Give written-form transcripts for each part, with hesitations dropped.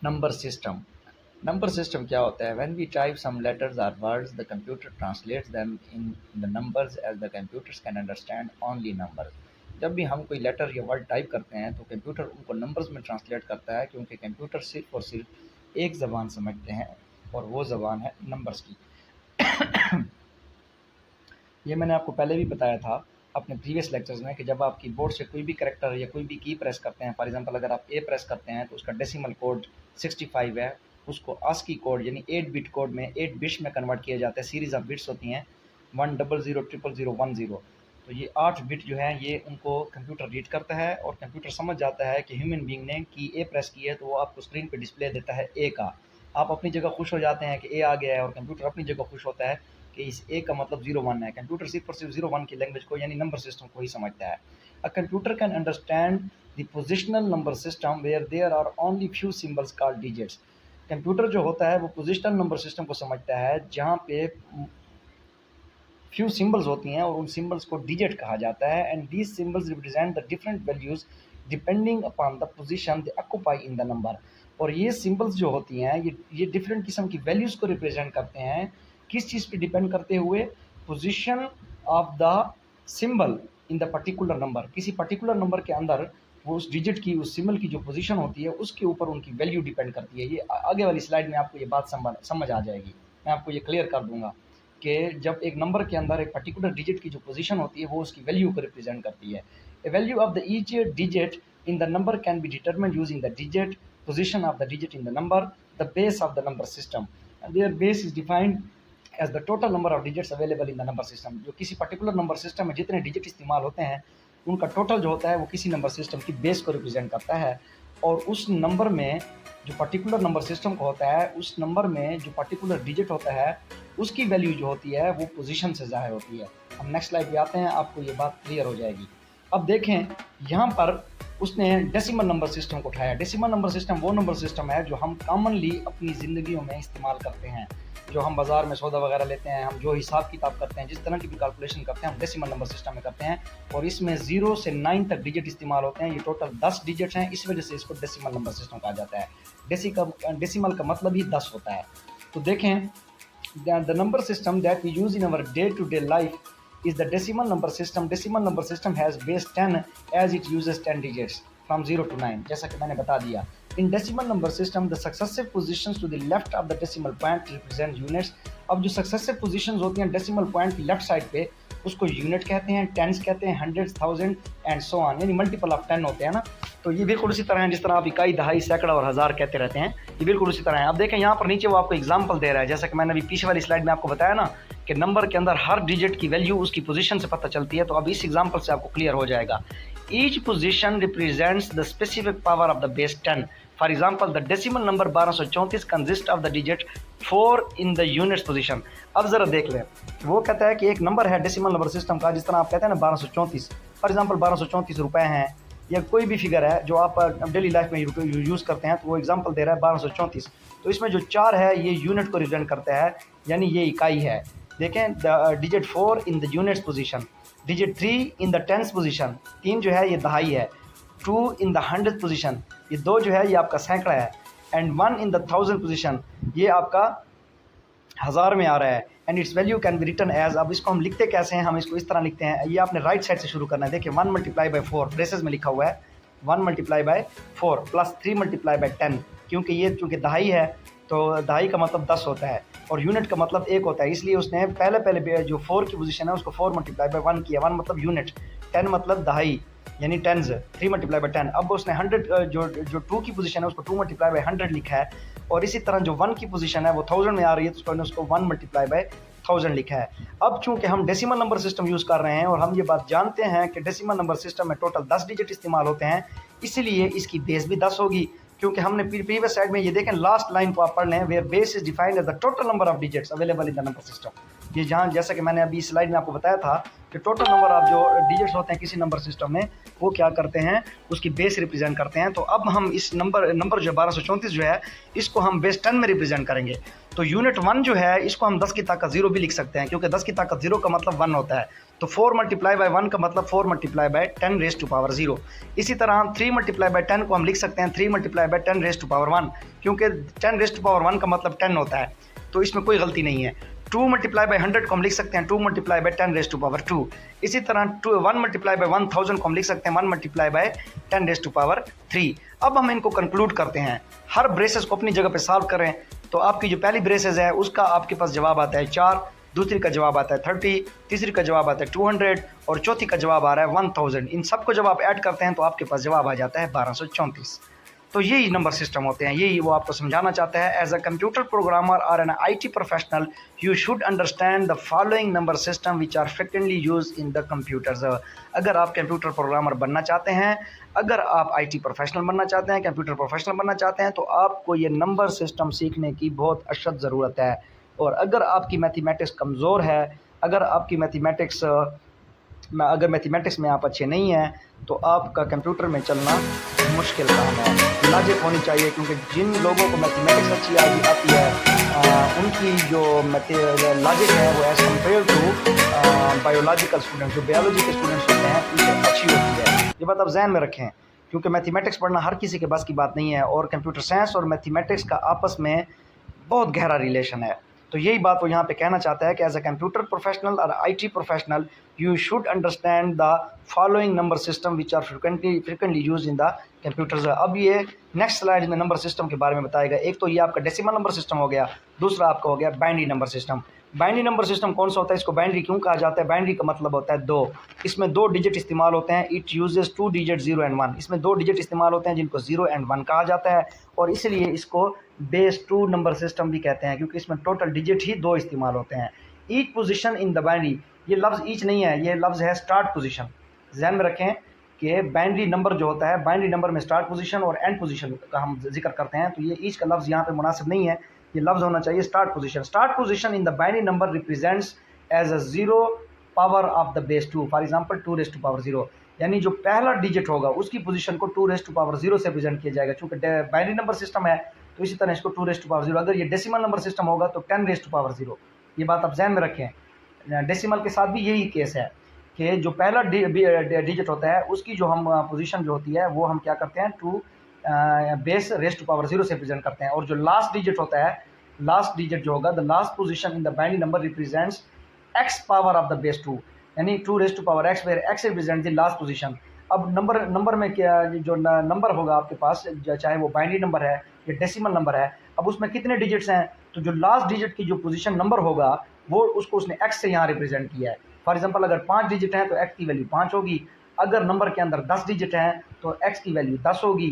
Number system. Number system क्या होता है? When we type some letters और words the computer translates them in the numbers as the computers can understand only number. जब भी हम कोई लेटर या वर्ड टाइप करते हैं तो कंप्यूटर उनको नंबर्स में ट्रांसलेट करता है, क्योंकि कंप्यूटर सिर्फ और सिर्फ एक ज़बान समझते हैं और वो ज़बान है नंबर्स की। ये मैंने आपको पहले भी बताया था अपने प्रीवियस लेक्चर्स में कि जब आप कीबोर्ड से कोई भी करेक्टर या कोई भी की प्रेस करते हैं, फॉर एग्जांपल अगर आप ए प्रेस करते हैं तो उसका डेसिमल कोड 65 है, उसको आस्की कोड यानी 8 बिट कोड में 8 बिट्स में कन्वर्ट किया जाता है। सीरीज़ ऑफ बिट्स होती हैं 100000010। तो ये 8 बिट जो है ये उनको कंप्यूटर रीड करता है और कंप्यूटर समझ जाता है कि ह्यूमन बींग ने की ए प्रेस की है, तो वो आपको स्क्रीन पर डिस्प्ले देता है ए का। आप अपनी जगह खुश हो जाते हैं कि ए आ गया है और कंप्यूटर अपनी जगह खुश होता है कि इस ए का मतलब 01 है। कंप्यूटर सिर्फ और सिर्फ 01 की लैंग्वेज को यानी नंबर सिस्टम को ही समझता है। A computer can understand the positional number system where there are only few symbols called digits. Computer जो होता है वो पोजिशनल नंबर सिस्टम को समझता है जहाँ पे फ्यू सिंबल्स होती हैं और उन सिंबल्स को डिजिट कहा जाता है। And these symbols represent the different values depending upon the position they occupy in the number. और ये सिंबल्स जो होती हैं ये डिफरेंट किस्म की वैल्यूज़ को रिप्रेजेंट करते हैं। किस चीज़ पे डिपेंड करते हुए? Position of the symbol in the particular number. किसी पर्टिकुलर नंबर के अंदर वो उस डिजिट की, उस सिंबल की जो पोजीशन होती है उसके ऊपर उनकी वैल्यू डिपेंड करती है। ये आगे वाली स्लाइड में आपको ये बात समझ आ जाएगी। मैं आपको ये क्लियर कर दूंगा कि जब एक नंबर के अंदर एक पर्टिकुलर डिजिट की जो पोजीशन होती है वो उसकी वैल्यू को रिप्रेजेंट करती है। A value of the each digit in the number can be determined using the digit position of the digit in the number, the base of the number system. Their base is defined as the total number of digits available in the number system. जो किसी particular number system में जितने digit इस्तेमाल होते हैं उनका total जो होता है वो किसी नंबर सिस्टम की बेस को रिप्रेजेंट करता है। और उस नंबर में जो पर्टिकुलर नंबर सिस्टम का होता है उस नंबर में जो पर्टिकुलर डिजिट होता है उसकी वैल्यू जो होती है वो पोजीशन से ज़ाहिर होती है। हम नेक्स्ट स्लाइड पे आते हैं, आपको ये बात क्लियर हो जाएगी। अब देखें यहाँ पर उसने डेसिमल नंबर सिस्टम को उठाया। डेसिमल नंबर सिस्टम वो नंबर सिस्टम है जो हम कॉमनली अपनी ज़िंदगियों में इस्तेमाल करते हैं। जो हम बाज़ार में सौदा वगैरह लेते हैं, हम जो हिसाब किताब करते हैं, जिस तरह की भी कैलकुलेशन करते हैं हम डेसिमल नंबर सिस्टम में करते हैं। और इसमें 0 से 9 तक डिजिट इस्तेमाल होते हैं। ये टोटल 10 डिजिट्स हैं, इस वजह से इसको डेसिमल नंबर सिस्टम कहा जाता है। डेसिमल का मतलब ही 10 होता है। तो देखें, the number system that we use in our day-to-day life is the decimal number system. Decimal number system has base 10 as it uses 10 digits from 0 to 9, जैसा कि मैंने बता दिया। In decimal number system, the successive positions to the left of the decimal point represent units. अब जो successive positions होती हैं decimal point की left side पे उसको यूनिट कहते हैं, टेंस कहते हैं, hundred, thousand and so on, यानी मल्टीपल ऑफ 10 होते हैं ना। तो ये बिल्कुल उसी तरह है जिस तरह आप इकाई, दहाई, सैकड़ा और हज़ार कहते रहते हैं, ये बिल्कुल उसी तरह है। अब देखें यहाँ पर नीचे वो आपको एग्जांपल दे रहा है, जैसा कि मैंने अभी पीछे वाली स्लाइड में आपको बताया ना कि नंबर के अंदर हर डिजिट की वैल्यू उसकी पोजीशन से पता चलती है। तो अब इस एग्जांपल से आपको क्लियर हो जाएगा। Each position represents the specific power of the base 10। For example the decimal number 1234 consist of the digit 4 in the units position. अब ज़रा देख लें, वो कहता है कि एक नंबर है डेसिमल नंबर सिस्टम का, जिस तरह आप कहते हैं ना 1234, फॉर एग्जाम्पल 1234 रुपये हैं या कोई भी फिगर है जो आप डेली लाइफ में यूज़ करते हैं, तो वो एग्जांपल दे रहा है 1234। तो इसमें जो 4 है ये यूनिट को रिप्रेजेंट करता है, यानी ये इकाई है। देखें, digit 4 in the units position, digit 3 in the tens position, 3 जो है ये दहाई है, 2 इन द हंड्रेड पोजीशन, ये 2 जो है ये आपका सैकड़ा है, and 1 in the thousand position, ये आपका हज़ार में आ रहा है। And its value can be written as, अब इसको हम लिखते कैसे हैं? हम इसको इस तरह लिखते हैं, ये आपने राइट साइड से शुरू करना है। देखिए 1 मल्टीप्लाई बाई 4 ब्रेसेस में लिखा हुआ है, 1 multiply by 4 plus 3 multiply by 10, क्योंकि ये चूँकि दहाई है तो दहाई का मतलब 10 होता है और यूनिट का मतलब 1 होता है, इसलिए उसने पहले जो 4 की पोजीशन है उसको 4 मल्टीप्लाई बाई 1 किया। 1 मतलब यूनिट, 10 मतलब दहाई यानी टेंस, 3 मल्टीप्लाई बाई 10। अब उसने 100 जो 2 की पोजीशन है उसको 2 मल्टीप्लाई बाई 100 लिखा है, और इसी तरह जो 1 की पोजीशन है वो 1000 में आ रही है तो उसको 1 मल्टीप्लाई बाई 1000 लिखा है। अब चूंकि हम डेसिमल नंबर सिस्टम यूज़ कर रहे हैं और हम ये बात जानते हैं कि डेसिमल नंबर सिस्टम में टोटल 10 डिजिट इस्तेमाल होते हैं, इसलिए इसकी बेस भी 10 होगी। क्योंकि हमने प्रीवियस साइड में ये देखें, लास्ट लाइन को आप पढ़ लें, where base is defined as the total number of digits available in the number system. ये जहाँ जैसा कि मैंने अभी स्लाइड में आपको बताया था कि टोटल नंबर ऑफ जो डिजिट्स होते हैं किसी नंबर सिस्टम में वो क्या करते हैं, उसकी बेस रिप्रेजेंट करते हैं। तो अब हम इस नंबर जो 1234 जो है इसको हम बेस 10 में रिप्रेजेंट करेंगे। तो यूनिट 1 जो है इसको हम 10 की ताकत 0 भी लिख सकते हैं, क्योंकि 10 की ताकत 0 का मतलब 1 होता है। तो 4 मल्टीप्लाई बाय 1 का मतलब 4 multiply by 10 raise to power 0। इसी तरह 3 मल्टीप्लाई बाय 10 को हम लिख सकते हैं 3 multiply by 10 raise to power 1, क्योंकि 10 रेज़ टू पावर 1 का मतलब 10 होता है, तो इसमें कोई गलती नहीं है। 2 मल्टीप्लाई बाय 100 को हम लिख सकते हैं 2 multiply by 10 raise to power 2। इसी तरह 1 मल्टीप्लाई बाय 1000 को हम लिख सकते हैं 1 multiply by 10 raise to power 3। अब हम इनको कंक्लूड करते हैं, हर ब्रेसेस को अपनी जगह पे सॉल्व करें। तो आपकी जो पहली ब्रेसेस है उसका आपके पास जवाब आता है 4, दूसरी का जवाब आता है 30, तीसरी का जवाब आता है 200 और चौथी का जवाब आ रहा है 1000। इन सबको जब आप ऐड करते हैं तो आपके पास जवाब आ जाता है 1234। तो यही नंबर सिस्टम होते हैं, यही वो आपको समझाना चाहता है। एज अ कंप्यूटर प्रोग्रामर और an IT professional you should understand the following number system which are frequently used in the computers. अगर आप कंप्यूटर प्रोग्रामर बनना चाहते हैं, अगर आप IT प्रोफेशनल बनना चाहते हैं, कंप्यूटर प्रोफेशनल बनना चाहते हैं, तो आपको ये नंबर सिस्टम सीखने की बहुत अशद ज़रूरत है। और अगर आपकी मैथमेटिक्स कमज़ोर है, अगर आपकी मैथमेटिक्स में आप अच्छे नहीं हैं, तो आपका कंप्यूटर में चलना मुश्किल काम है। लॉजिक होनी चाहिए, क्योंकि जिन लोगों को मैथमेटिक्स अच्छी आती है उनकी जो लॉजिक है वो as compared to biological students, जो बायोलॉजी के स्टूडेंट्स होते हैं उनसे अच्छी होती है। ये बात आप जहन में रखें, क्योंकि मैथमेटिक्स पढ़ना हर किसी के बस की बात नहीं है, और कंप्यूटर साइंस और मैथमेटिक्स का आपस में बहुत गहरा रिलेशन है। तो यही बात वो यहाँ पे कहना चाहता है कि एज अ कंप्यूटर प्रोफेशनल और IT professional you should understand the following number system which are frequently used in the computers. अब ये नेक्स्ट स्लाइड में नंबर सिस्टम के बारे में बताएगा। एक तो ये आपका डेसिमल नंबर सिस्टम हो गया, दूसरा आपका हो गया binary number system. Binary number system कौन सा होता है, इसको बाइनरी क्यों कहा जाता है? बाइनरी का मतलब होता है 2। इसमें 2 डिजिट इस्तेमाल होते हैं। It uses 2 digit 0 and 1। इसमें 2 डिजिट इस्तेमाल होते हैं जिनको 0 एंड 1 कहा जाता है, और इसलिए इसको बेस 2 नंबर सिस्टम भी कहते हैं, क्योंकि इसमें टोटल डिजिट ही 2 इस्तेमाल होते हैं। Each position in the binary, ये लफ्ज़ ईच नहीं है, ये लफ्ज़ है स्टार्ट पोजीशन। ध्यान में रखें कि बाइनरी नंबर जो होता है, बाइनरी नंबर में स्टार्ट पोजीशन और एंड पोजीशन का हम जिक्र करते हैं, तो ये ईच का लफ्ज़ यहाँ पे मुनासिब नहीं है, ये लफ्ज़ होना चाहिए start position. Start position in the binary number represents as a 0 power of the base 2। For example 2 raise to power 0, यानी जो पहला डिजिट होगा उसकी पोजीशन को 2 रेज़ टू पावर 0 से रिप्रेजेंट किया जाएगा। चूँकि बाइनरी नंबर सिस्टम है तो इसी तरह इसको 2 रेज़ टू पावर 0। अगर ये डेसिमल नंबर सिस्टम होगा तो 10 रेज़ टू पावर 0। ये बात आप ध्यान में रखें। डेसिमल के साथ भी यही केस है कि जो पहला डिजिट होता है उसकी जो हम पोजीशन जो होती है वो हम क्या करते हैं 2 बेस रेज़ टू पावर 0 से रिप्रेजेंट करते हैं। और जो लास्ट डिजिट होता है, लास्ट डिजिट जो होगा, the last position in the binary number represents x power of the base 2, यानी 2 raise to power x, where x represent the last position. अब नंबर में क्या जो नंबर होगा आपके पास, चाहे वो बाइनरी नंबर है या डेसिमल नंबर है, अब उसमें कितने डिजिट्स हैं, तो जो लास्ट डिजिट की जो पोजीशन नंबर होगा वो उसको उसने x से यहाँ रिप्रेजेंट किया है। फॉर एग्जांपल अगर 5 डिजिट हैं तो x की वैल्यू 5 होगी। अगर नंबर के अंदर 10 डिजिट हैं तो x की वैल्यू 10 होगी।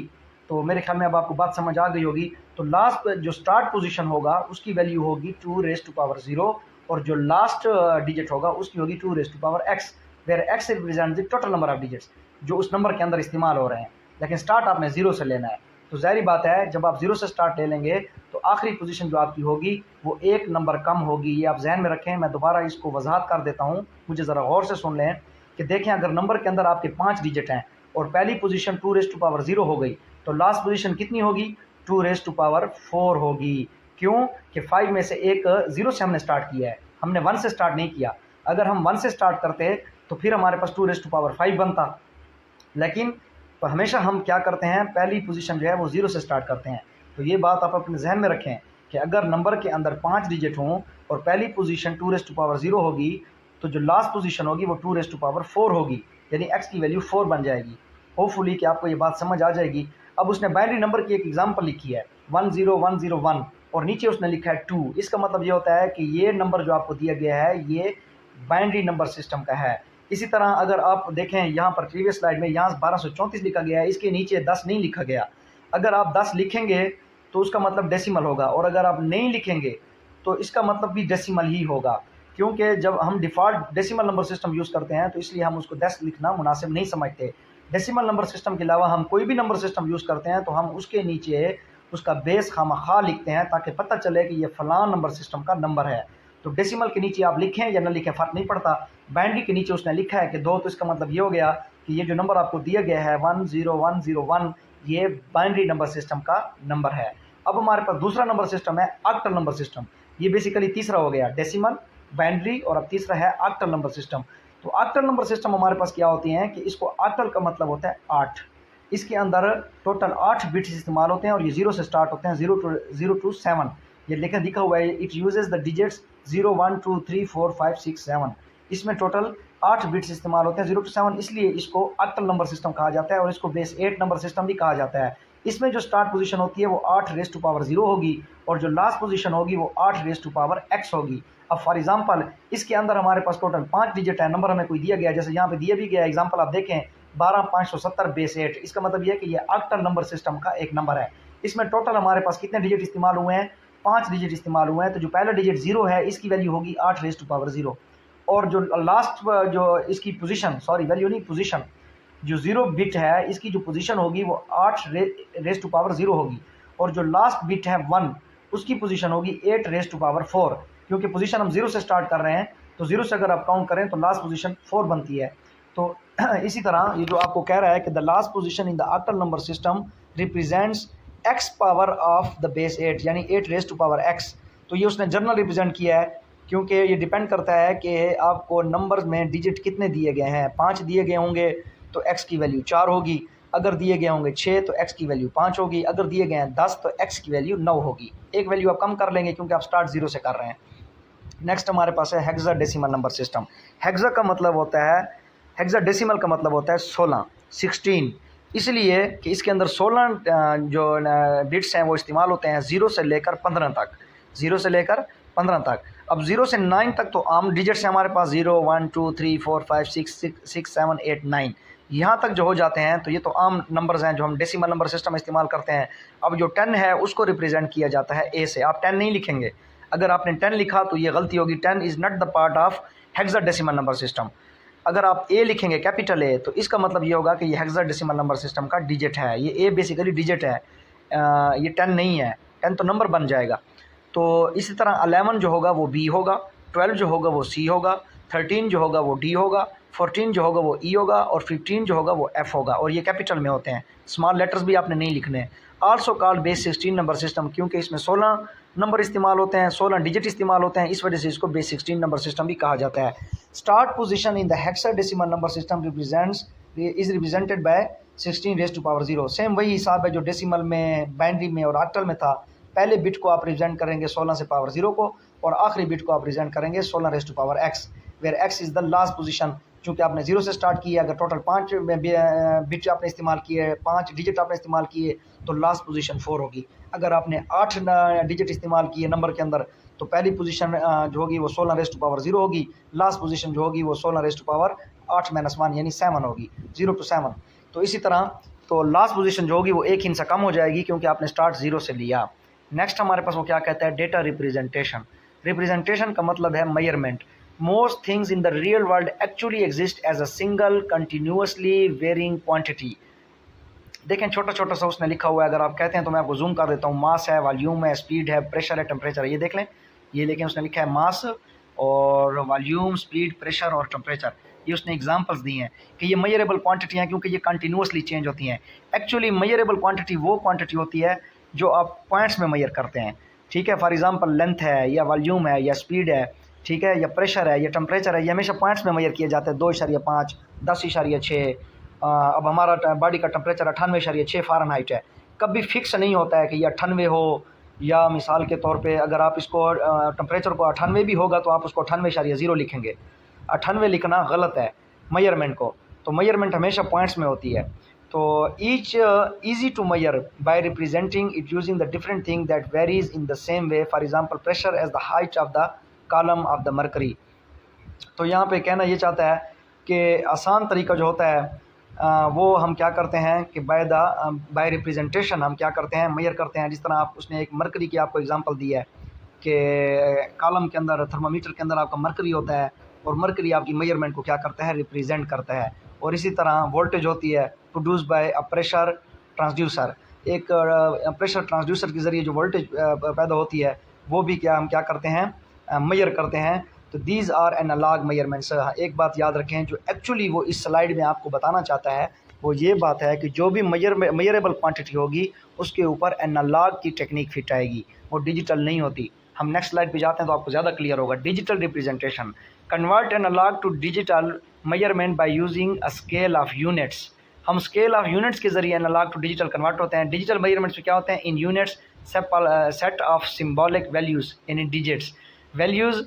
तो मेरे ख्याल में अब आपको बात समझ आ गई होगी। तो लास्ट जो स्टार्ट पोजीशन होगा उसकी वैल्यू होगी 2 रेज़ टू पावर 0, और जो लास्ट डिजिट होगा उसकी होगी 2 raise to power x, where x represent the total number of digits जो उस नंबर के अंदर इस्तेमाल हो रहे हैं। लेकिन स्टार्ट आपने 0 से लेना है, तो ज़ाहिर बात है जब आप 0 से स्टार्ट ले लेंगे तो आखिरी पोजीशन जो आपकी होगी वो 1 नंबर कम होगी। ये आप जहन में रखें। मैं दोबारा इसको वजाहत कर देता हूँ, मुझे ज़रा गौर से सुन लें कि देखें, अगर नंबर के अंदर आपके 5 डिजिट हैं और पहली पोजीशन 2 रेज़ टू पावर 0 हो गई, तो लास्ट पोजीशन कितनी होगी? 2 रेज़ टू पावर 4 होगी। क्यों कि 5 में से एक 0 से हमने स्टार्ट किया है, हमने 1 से स्टार्ट नहीं किया। अगर हम 1 से स्टार्ट करते तो फिर हमारे पास 2 रेज़ टू पावर 5 बनता, लेकिन तो हमेशा हम क्या करते हैं, पहली पोजीशन जो है वो 0 से स्टार्ट करते हैं। तो ये बात आप अपने जहन में रखें कि अगर नंबर के अंदर 5 डिजिट हों और पहली पोजीशन 2 रेज़ टू पावर 0 होगी, तो जो लास्ट पोजीशन होगी वो 2 रेज़ टू पावर 4 होगी, यानी x की वैल्यू 4 बन जाएगी। होपफुली कि आपको ये बात समझ आ जाएगी। अब उसने बाइनरी नंबर की एक एग्जाम्पल लिखी है 10101 और नीचे उसने लिखा है 2। इसका मतलब ये होता है कि ये नंबर जो आपको दिया गया है ये बाइनरी नंबर सिस्टम का है। इसी तरह अगर आप देखें यहाँ पर प्रीवियस स्लाइड में यहाँ 1234 लिखा गया है, इसके नीचे 10 नहीं लिखा गया। अगर आप 10 लिखेंगे तो उसका मतलब डेसिमल होगा, और अगर आप नहीं लिखेंगे तो इसका मतलब भी डेसिमल ही होगा, क्योंकि जब हम default decimal number system use करते हैं तो इसलिए हम उसको 10 लिखना मुनासिब नहीं समझते। डेसिमल नंबर सिस्टम के अलावा हम कोई भी नंबर सिस्टम यूज़ करते हैं तो हम उसके नीचे उसका बेस खामखा लिखते हैं ताकि पता चले कि ये फ़लाँ नंबर सिस्टम का नंबर है। तो डेसिमल के नीचे आप लिखें या ना लिखें फ़र्क नहीं पड़ता। बाइनरी के नीचे उसने लिखा है कि 2, तो इसका मतलब ये हो गया कि ये जो नंबर आपको दिया गया है 10101, ये बाइनरी नंबर सिस्टम का नंबर है। अब हमारे पास दूसरा नंबर सिस्टम है ऑक्टल नंबर सिस्टम। ये बेसिकली तीसरा हो गया, डेसिमल, बाइनरी, और अब तीसरा है ऑक्टल नंबर सिस्टम। तो ऑक्टल नंबर सिस्टम हमारे पास क्या होती हैं कि इसको ऑक्टल का मतलब होता है 8। इसके अंदर टोटल 8 बिट्स इस्तेमाल होते हैं और ये 0 से स्टार्ट होते हैं, 0 to 7। ये लिखा हुआ है, इट यूजेस द डिजिट्स 0 1 2 3 4 5 6 7। इसमें टोटल 8 बिट्स इस्तेमाल होते हैं 0 to 7, इसलिए इसको ऑक्टल नंबर सिस्टम कहा जाता है और इसको बेस 8 नंबर सिस्टम भी कहा जाता है। इसमें जो स्टार्ट पोजीशन होती है वो 8 रेज़ टू पावर 0 होगी और जो लास्ट पोजीशन होगी वो 8 रेज़ टू पावर x होगी। अब फॉर एग्जांपल इसके अंदर हमारे पास टोटल 5 डिजिट है, नंबर हमें कोई दिया गया है, जैसे यहाँ पे दिया भी गया एग्जांपल आप देखें 12570 बेस 8। इसका मतलब ये है कि ये ऑक्टल नंबर सिस्टम का एक नंबर है। इसमें टोटल हमारे पास कितने डिजिट इस्तेमाल हुए हैं, 5 डिजिट इस्तेमाल हुए हैं। तो जो पहला डिजिट 0 है इसकी वैल्यू होगी 8 रेज़ टू पावर 0, और जो लास्ट जो इसकी पोजीशन, सॉरी वैल्यू नहीं, पोजीशन, जो 0 बिट है इसकी जो पोजीशन होगी वो 8 रेज़ टू पावर 0 होगी, और जो लास्ट बिट है 1 उसकी पोजीशन होगी 8 रेज़ टू पावर 4। क्योंकि पोजीशन हम 0 से स्टार्ट कर रहे हैं तो 0 से अगर आप काउंट करें तो लास्ट पोजीशन 4 बनती है। तो इसी तरह ये जो आपको कह रहा है कि the last position in the octal number system represents x power of the base 8, यानी 8 रेज़ टू पावर x। तो ये उसने जर्नल रिप्रेजेंट किया है, क्योंकि ये डिपेंड करता है कि आपको नंबर्स में डिजिट कितने दिए गए हैं। 5 दिए गए होंगे तो x की वैल्यू 4 होगी, अगर दिए गए होंगे 6 तो x की वैल्यू 5 होगी, अगर दिए गए हैं 10 तो x की वैल्यू 9 होगी। एक वैल्यू आप कम कर लेंगे क्योंकि आप स्टार्ट 0 से कर रहे हैं। नेक्स्ट हमारे पास है हेक्साडेसिमल नंबर सिस्टम। हेक्सा का मतलब होता है, हेक्साडेसिमल का मतलब होता है 16, इसलिए कि इसके अंदर 16 जो बिट्स हैं वो इस्तेमाल होते हैं 0 से लेकर 15 तक, 0 से लेकर 15 तक। अब 0 से 9 तक तो आम डिजिट्स हैं हमारे पास, 0 1 2 3 4 5 6 7 8 9, यहाँ तक जो हो जाते हैं तो ये तो आम नंबर्स हैं जो हम डेसिमल नंबर सिस्टम इस्तेमाल करते हैं। अब जो 10 है उसको रिप्रेजेंट किया जाता है ए से। आप 10 नहीं लिखेंगे, अगर आपने 10 लिखा तो ये गलती होगी, 10 is not the part of hexadecimal number system. अगर आप ए लिखेंगे कैपिटल ए तो इसका मतलब ये होगा कि ये हेक्साडेसिमल नंबर सिस्टम का डिजिट है, ये ए बेसिकली डिजिट है, ये 10 नहीं है, 10 तो नंबर बन जाएगा। तो इसी तरह 11 जो होगा वो बी होगा, 12 जो होगा वो सी होगा, 13 जो होगा वो डी होगा, 14 जो होगा वो ई होगा, और 15 जो होगा वो एफ होगा, और ये कैपिटल में होते हैं। स्मॉल लेटर्स भी आपने नहीं लिखने। Also called base 16 number system, क्योंकि इसमें 16 नंबर इस्तेमाल होते हैं, 16 डिजिट इस्तेमाल होते हैं, इस वजह से इसको बेस 16 नंबर सिस्टम भी कहा जाता है। Start position in the hexadecimal number system is represented by 16 raise to power 0। Same वही हिसाब है जो डेसिमल में, बाइनरी में और ऑक्टल में था। पहले बिट को आप रिप्रेजेंट करेंगे 16 से पावर 0 को, और आखिरी बिट को आप रिप्रेजेंट करेंगे 16 raise to power x, where x is the last position. चूँकि आपने 0 से स्टार्ट किया, अगर टोटल 5 बिट आपने इस्तेमाल किए, 5 डिजिट आपने इस्तेमाल किए तो लास्ट पोजीशन 4 होगी। अगर आपने 8 डिजिट इस्तेमाल किए नंबर के अंदर तो पहली पोजीशन जो होगी वो 16 रेज़ टू पावर 0 होगी, लास्ट पोजीशन जो होगी वो 16 रेज़ टू पावर 8 - 1 यानी 7 होगी, 0 to 7। तो इसी तरह तो लास्ट पोजीशन जो होगी वो एक हिस्सा कम हो जाएगी क्योंकि आपने स्टार्ट 0 से लिया। नेक्स्ट हमारे पास वो क्या कहता है, डेटा रिप्रेजेंटेशन। रिप्रेजेंटेशन का मतलब है measurement. Most things in the real world actually exist as a single continuously varying quantity. देखें छोटा छोटा सा उसने लिखा हुआ है, अगर आप कहते हैं तो मैं आपको जूम कर देता हूँ। मास है, वॉल्यूम है, स्पीड है, प्रेशर है, टेम्परेचर है, ये देख लें, ये लेकिन उसने लिखा है मास और वॉल्यूम, स्पीड, प्रेशर और टेम्परेचर। ये उसने एग्जांपल्स दी हैं कि ये मेजरेबल क्वांटिटी हैं क्योंकि ये कंटिन्यूसली चेंज होती हैं। एक्चुअली मेजरेबल क्वांटिटी वो क्वांटिटी होती है जो आप पॉइंट्स में मेजर करते हैं, ठीक है। फॉर एग्जांपल लेंथ है या वॉल्यूम है या स्पीड है, ठीक है, या प्रेशर है या टेम्परेचर है, ये हमेशा पॉइंट्स में मेजर किए जाते हैं। 2.5, 10.6। अब हमारा बॉडी का टेम्परेचर 98.6 फ़ारेनहाइट है। कभी फिक्स नहीं होता है कि ये 98 हो, या मिसाल के तौर पे अगर आप इसको टेम्परेचर को 98 भी होगा तो आप उसको 98.0 लिखेंगे। 98 लिखना गलत है मेजरमेंट को, तो मेजरमेंट हमेशा पॉइंट्स में होती है। तो each easy to measure by representing it using the different thing that varies in the same way. For example pressure as the height of the column of the mercury. तो यहाँ पे कहना ये चाहता है कि आसान तरीका जो होता है वो हम क्या करते हैं कि बाय रिप्रेजेंटेशन हम क्या करते हैं, मेजर करते हैं। जिस तरह आप उसने एक मरकरी की आपको एग्जांपल दी है कि कॉलम के अंदर, थर्मामीटर के अंदर आपका मरकरी होता है, और मरकरी आपकी मेजरमेंट को क्या करता है, रिप्रेजेंट करता है। और इसी तरह वोल्टेज होती है produce by a pressure transducer. एक प्रेशर ट्रांसड्यूसर के ज़रिए जो वोल्टेज पैदा होती है वो भी क्या हम क्या करते हैं, मेजर करते हैं। तो दीज आर एनालॉग मेजरमेंट्स। एक बात याद रखें, जो एक्चुअली वो इस स्लाइड में आपको बताना चाहता है वो ये बात है कि जो भी मेजरेबल क्वांटिटी होगी उसके ऊपर एनालॉग की टेक्निक फिट आएगी, वो डिजिटल नहीं होती। हम नेक्स्ट स्लाइड पे जाते हैं तो आपको ज़्यादा क्लियर होगा। Digital representation, convert analog to digital measurement by using a scale of units. हम स्केल ऑफ यूनिट्स के जरिए एनालॉग टू डिजिटल कन्वर्ट होते हैं। डिजिटल मेजरमेंट्स में क्या होते हैं? In units set of symbolic values in digits, values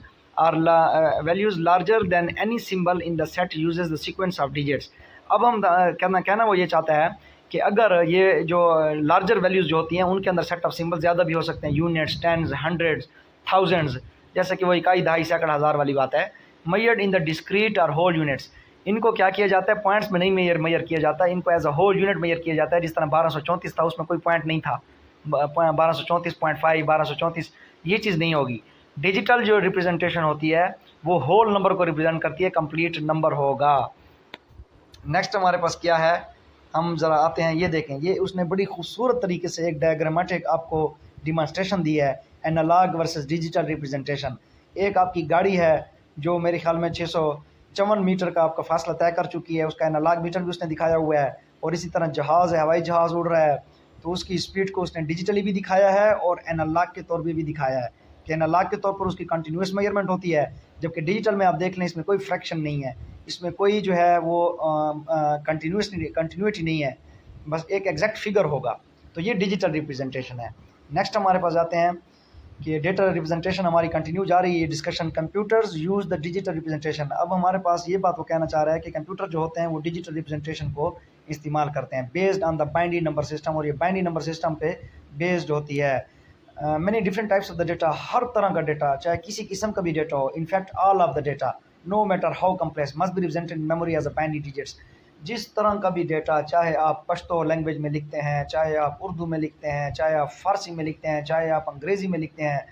values larger than any symbol in the set uses the sequence of digits। अब हम कहना वो ये चाहता है कि अगर ये जो लार्जर वैल्यूज़ जो होती हैं उनके अंदर सेट ऑफ सिंबल ज़्यादा भी हो सकते हैं, यूनिट्स, टेंस, हंड्रेड्स, थाउजेंड्स, जैसे कि वो इकाई, दहाई, सैकड़, हज़ार वाली बात है। मेजर्ड इन द डिस्क्रीट और होल यूनिट्स, इनको क्या किया जाता है? पॉइंट्स में नहीं मेजर किया जाता है, इनको as a whole unit measure किया जाता है। जिस तरह 1234 था, उसमें कोई पॉइंट नहीं था, 1234.5, 1234, ये चीज़ नहीं होगी। डिजिटल जो रिप्रेजेंटेशन होती है वो होल नंबर को रिप्रेजेंट करती है, कंप्लीट नंबर होगा। नेक्स्ट हमारे पास क्या है, हम ज़रा आते हैं, ये देखें, ये उसने बड़ी खूबसूरत तरीके से एक डायग्रामेटिक आपको डिमॉन्स्ट्रेशन दी है, एनालॉग वर्सेस डिजिटल रिप्रेजेंटेशन। एक आपकी गाड़ी है जो मेरे ख्याल में 654 मीटर का आपका फासला तय कर चुकी है, उसका एनालॉग मीटर भी उसने दिखाया हुआ है। और इसी तरह जहाज़ है, हवाई जहाज़ उड़ रहा है, तो उसकी स्पीड को उसने डिजिटली भी दिखाया है और एनालॉग के तौर पर भी दिखाया है कि एनालॉग के तौर पर उसकी कंटिन्यूस मेजरमेंट होती है, जबकि डिजिटल में आप देख लें इसमें कोई फ्रैक्शन नहीं है, इसमें कोई जो है वो कंटिन्यूटी नहीं है, बस एक एग्जैक्ट फिगर होगा। तो ये डिजिटल रिप्रेजेंटेशन है। नेक्स्ट हमारे पास आते हैं कि डेटा रिप्रेजेंटेशन हमारी कंटिन्यू जा रही है discussion. Computers use the digital representation. अब हमारे पास ये बात वो कहना चाह रहा है कि कंप्यूटर जो होते हैं वो डिजिटल रिप्रेजेंटेशन को इस्तेमाल करते हैं based on the binary number system, और ये बाइनरी नंबर सिस्टम पे बेस्ड होती है। Many different types of the data, हर तरह का डेटा, चाहे किसी किस्म का भी डेटा हो, in fact all of the data no matter how complex must be represented in memory as a binary digits. जिस तरह का भी डेटा, चाहे आप पश्तो लैंग्वेज में लिखते हैं, चाहे आप उर्दू में लिखते हैं, चाहे आप फ़ारसी में लिखते हैं, चाहे आप अंग्रेज़ी में लिखते हैं,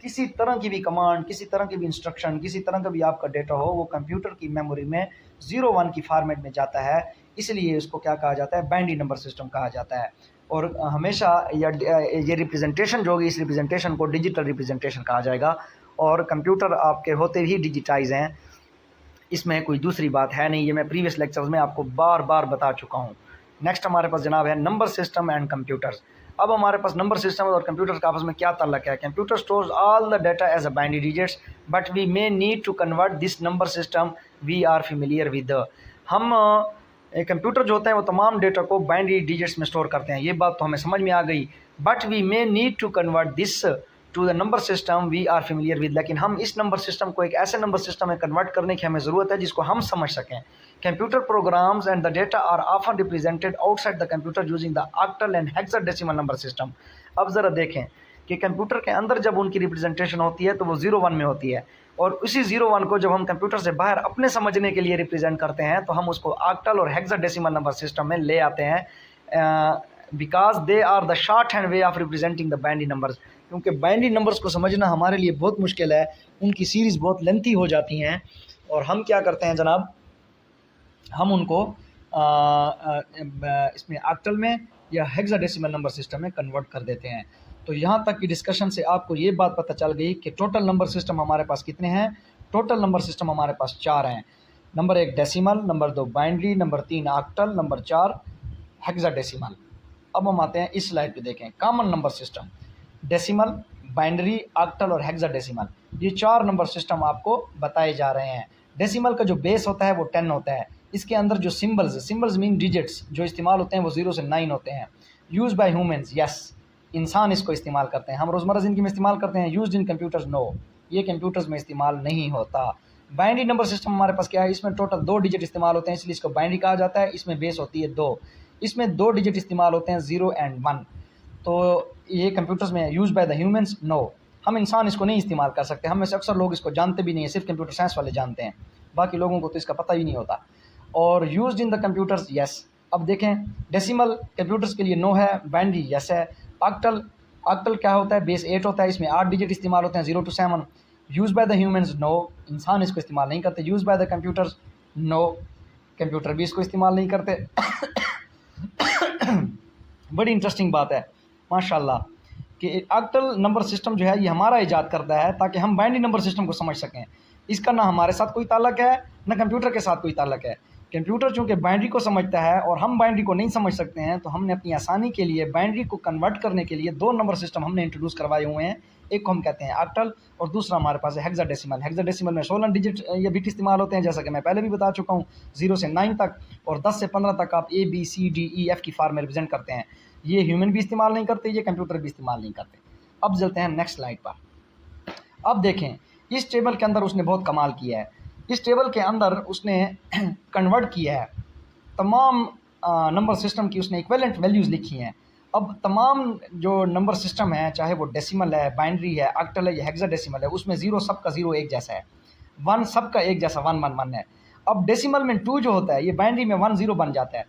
किसी तरह की भी कमांड, किसी तरह की भी इंस्ट्रक्शन, किसी तरह का भी आपका डेटा हो, वो कंप्यूटर की मेमोरी में 0-1 की फॉर्मेट में जाता है। इसलिए इसको क्या कहा जाता है? बाइनरी नंबर सिस्टम कहा जाता है। और हमेशा ये रिप्रेजेंटेशन जो होगी, इस रिप्रेजेंटेशन को डिजिटल रिप्रेजेंटेशन कहा जाएगा। और कंप्यूटर आपके होते ही डिजिटाइज हैं, इसमें कोई दूसरी बात है नहीं, ये मैं प्रीवियस लेक्चर्स में आपको बार बार बता चुका हूँ। नेक्स्ट हमारे पास जनाब है नंबर सिस्टम एंड कंप्यूटर्स। अब हमारे पास नंबर सिस्टम और कंप्यूटर का आपस में क्या ताल्लुक है? Computer stores all the data as a binary digits but we may need to convert this number system we are familiar with. हम कंप्यूटर जो होता है वो तमाम डेटा को बाइनरी डिजिट्स में स्टोर करते हैं, ये बात तो हमें समझ में आ गई। But we may need to convert this to the number system we are familiar with, लेकिन हम इस नंबर सिस्टम को एक ऐसे नंबर सिस्टम में कन्वर्ट करने की हमें ज़रूरत है जिसको हम समझ सकें। Computer programs and the data are often represented outside the computer using the octal and hexadecimal number system. अब ज़रा देखें कि कंप्यूटर के अंदर जब उनकी रिप्रेजेंटेशन होती है तो वो 0-1 में होती है, और उसी 0-1 को जब हम कंप्यूटर से बाहर अपने समझने के लिए रिप्रेजेंट करते हैं तो हम उसको ऑक्टल और हेक्साडेसिमल नंबर सिस्टम में ले आते हैं, because they are the short hand way of representing the binary numbers. क्योंकि बाइनरी नंबर्स को समझना हमारे लिए बहुत मुश्किल है, उनकी सीरीज़ बहुत लेंथी हो जाती हैं, और हम क्या करते हैं जनाब, हम उनको इसमें ऑक्टल में या हेक्साडेसिमल नंबर सिस्टम में कन्वर्ट कर देते हैं। तो यहाँ तक की डिस्कशन से आपको ये बात पता चल गई कि टोटल नंबर सिस्टम हमारे पास कितने हैं। टोटल नंबर सिस्टम हमारे पास 4 हैं। Number 1 decimal, number 2 binary, number 3 octal, number 4 hexadecimal. अब हम आते हैं इस स्लाइड पे, देखें common number system. Decimal, binary, octal और हेक्साडेसिमल, ये 4 नंबर सिस्टम आपको बताए जा रहे हैं। डेसिमल का जो बेस होता है वो 10 होता है। इसके अंदर जो सिम्बल्स मीन डिजिट्स जो इस्तेमाल होते हैं वो 0 से 9 होते हैं। यूज़ बाय ह्यूमंस, यस, इंसान इसको इस्तेमाल करते हैं, हम रोज़मर्रा ज़िंदगी में इस्तेमाल करते हैं। यूज्ड इन कंप्यूटर्स, नो, ये कंप्यूटर्स में इस्तेमाल नहीं होता। बाइनरी नंबर सिस्टम हमारे पास क्या है? इसमें टोटल 2 डिजिट इस्तेमाल होते हैं, इसलिए इसको बाइनरी कहा जाता है। इसमें बेस होती है 2, इसमें 2 डिजिट इस्तेमाल होते हैं 0 और 1। तो ये कंप्यूटर्स में use by the humans, no, हम इंसान इसको नहीं इस्तेमाल कर सकते। हम में से अक्सर लोग इसको जानते भी नहीं है, सिर्फ कंप्यूटर साइंस वाले जानते हैं, बाकी लोगों को तो इसका पता ही नहीं होता। और used in the computers, yes. अब देखें डेसिमल कंप्यूटर्स के लिए नो है, बाइनरी यस है। ऑक्टल क्या होता है? बेस 8 होता है, इसमें 8 डिजिट इस्तेमाल होते हैं 0 to 7। Use by the humans, no, इंसान इसको इस्तेमाल नहीं करते। Use by the computers, no, computer भी इसको इस्तेमाल नहीं करते। बड़ी इंटरेस्टिंग बात है माशाल्लाह कि ऑक्टल नंबर सिस्टम जो है ये हमारा ईजाद करता है ताकि हम बाइनरी नंबर सिस्टम को समझ सकें। इसका ना हमारे साथ कोई ताल्लुक है ना कंप्यूटर के साथ कोई ताल्लुक है। कंप्यूटर चूँकि बाइनरी को समझता है और हम बाइनरी को नहीं समझ सकते हैं, तो हमने अपनी आसानी के लिए बाइनरी को कन्वर्ट करने के लिए दो नंबर सिस्टम हमने इंट्रोड्यूस करवाए हुए हैं। एक को हम कहते हैं ऑक्टल और दूसरा हमारे पास है हेक्साडेसिमल। हेक्साडेसिमल में 16 डिजिट या बिट इस्तेमाल होते हैं, जैसा कि मैं पहले भी बता चुका हूँ, 0 से 9 तक और 10 से 15 तक आप ABCDEF की फॉर्म में रिप्रेजेंट करते हैं। ये ह्यूमन भी इस्तेमाल नहीं करते, ये कंप्यूटर भी इस्तेमाल नहीं करते। अब चलते हैं नेक्स्ट स्लाइड पर। अब देखें इस टेबल के अंदर उसने बहुत कमाल किया है। इस टेबल के अंदर उसने कन्वर्ट किया है तमाम नंबर सिस्टम की, उसने इक्विवेलेंट वैल्यूज़ लिखी हैं। अब तमाम जो नंबर सिस्टम है, चाहे वो डेसिमल है, बाइनरी है, ऑक्टल है या हेक्साडेसिमल है, उसमें ज़ीरो सबका ज़ीरो एक जैसा है, 1 सबका एक जैसा 1 1 1 है। अब डेसिमल में 2 जो होता है ये बाइनरी में 1 0 बन जाता है।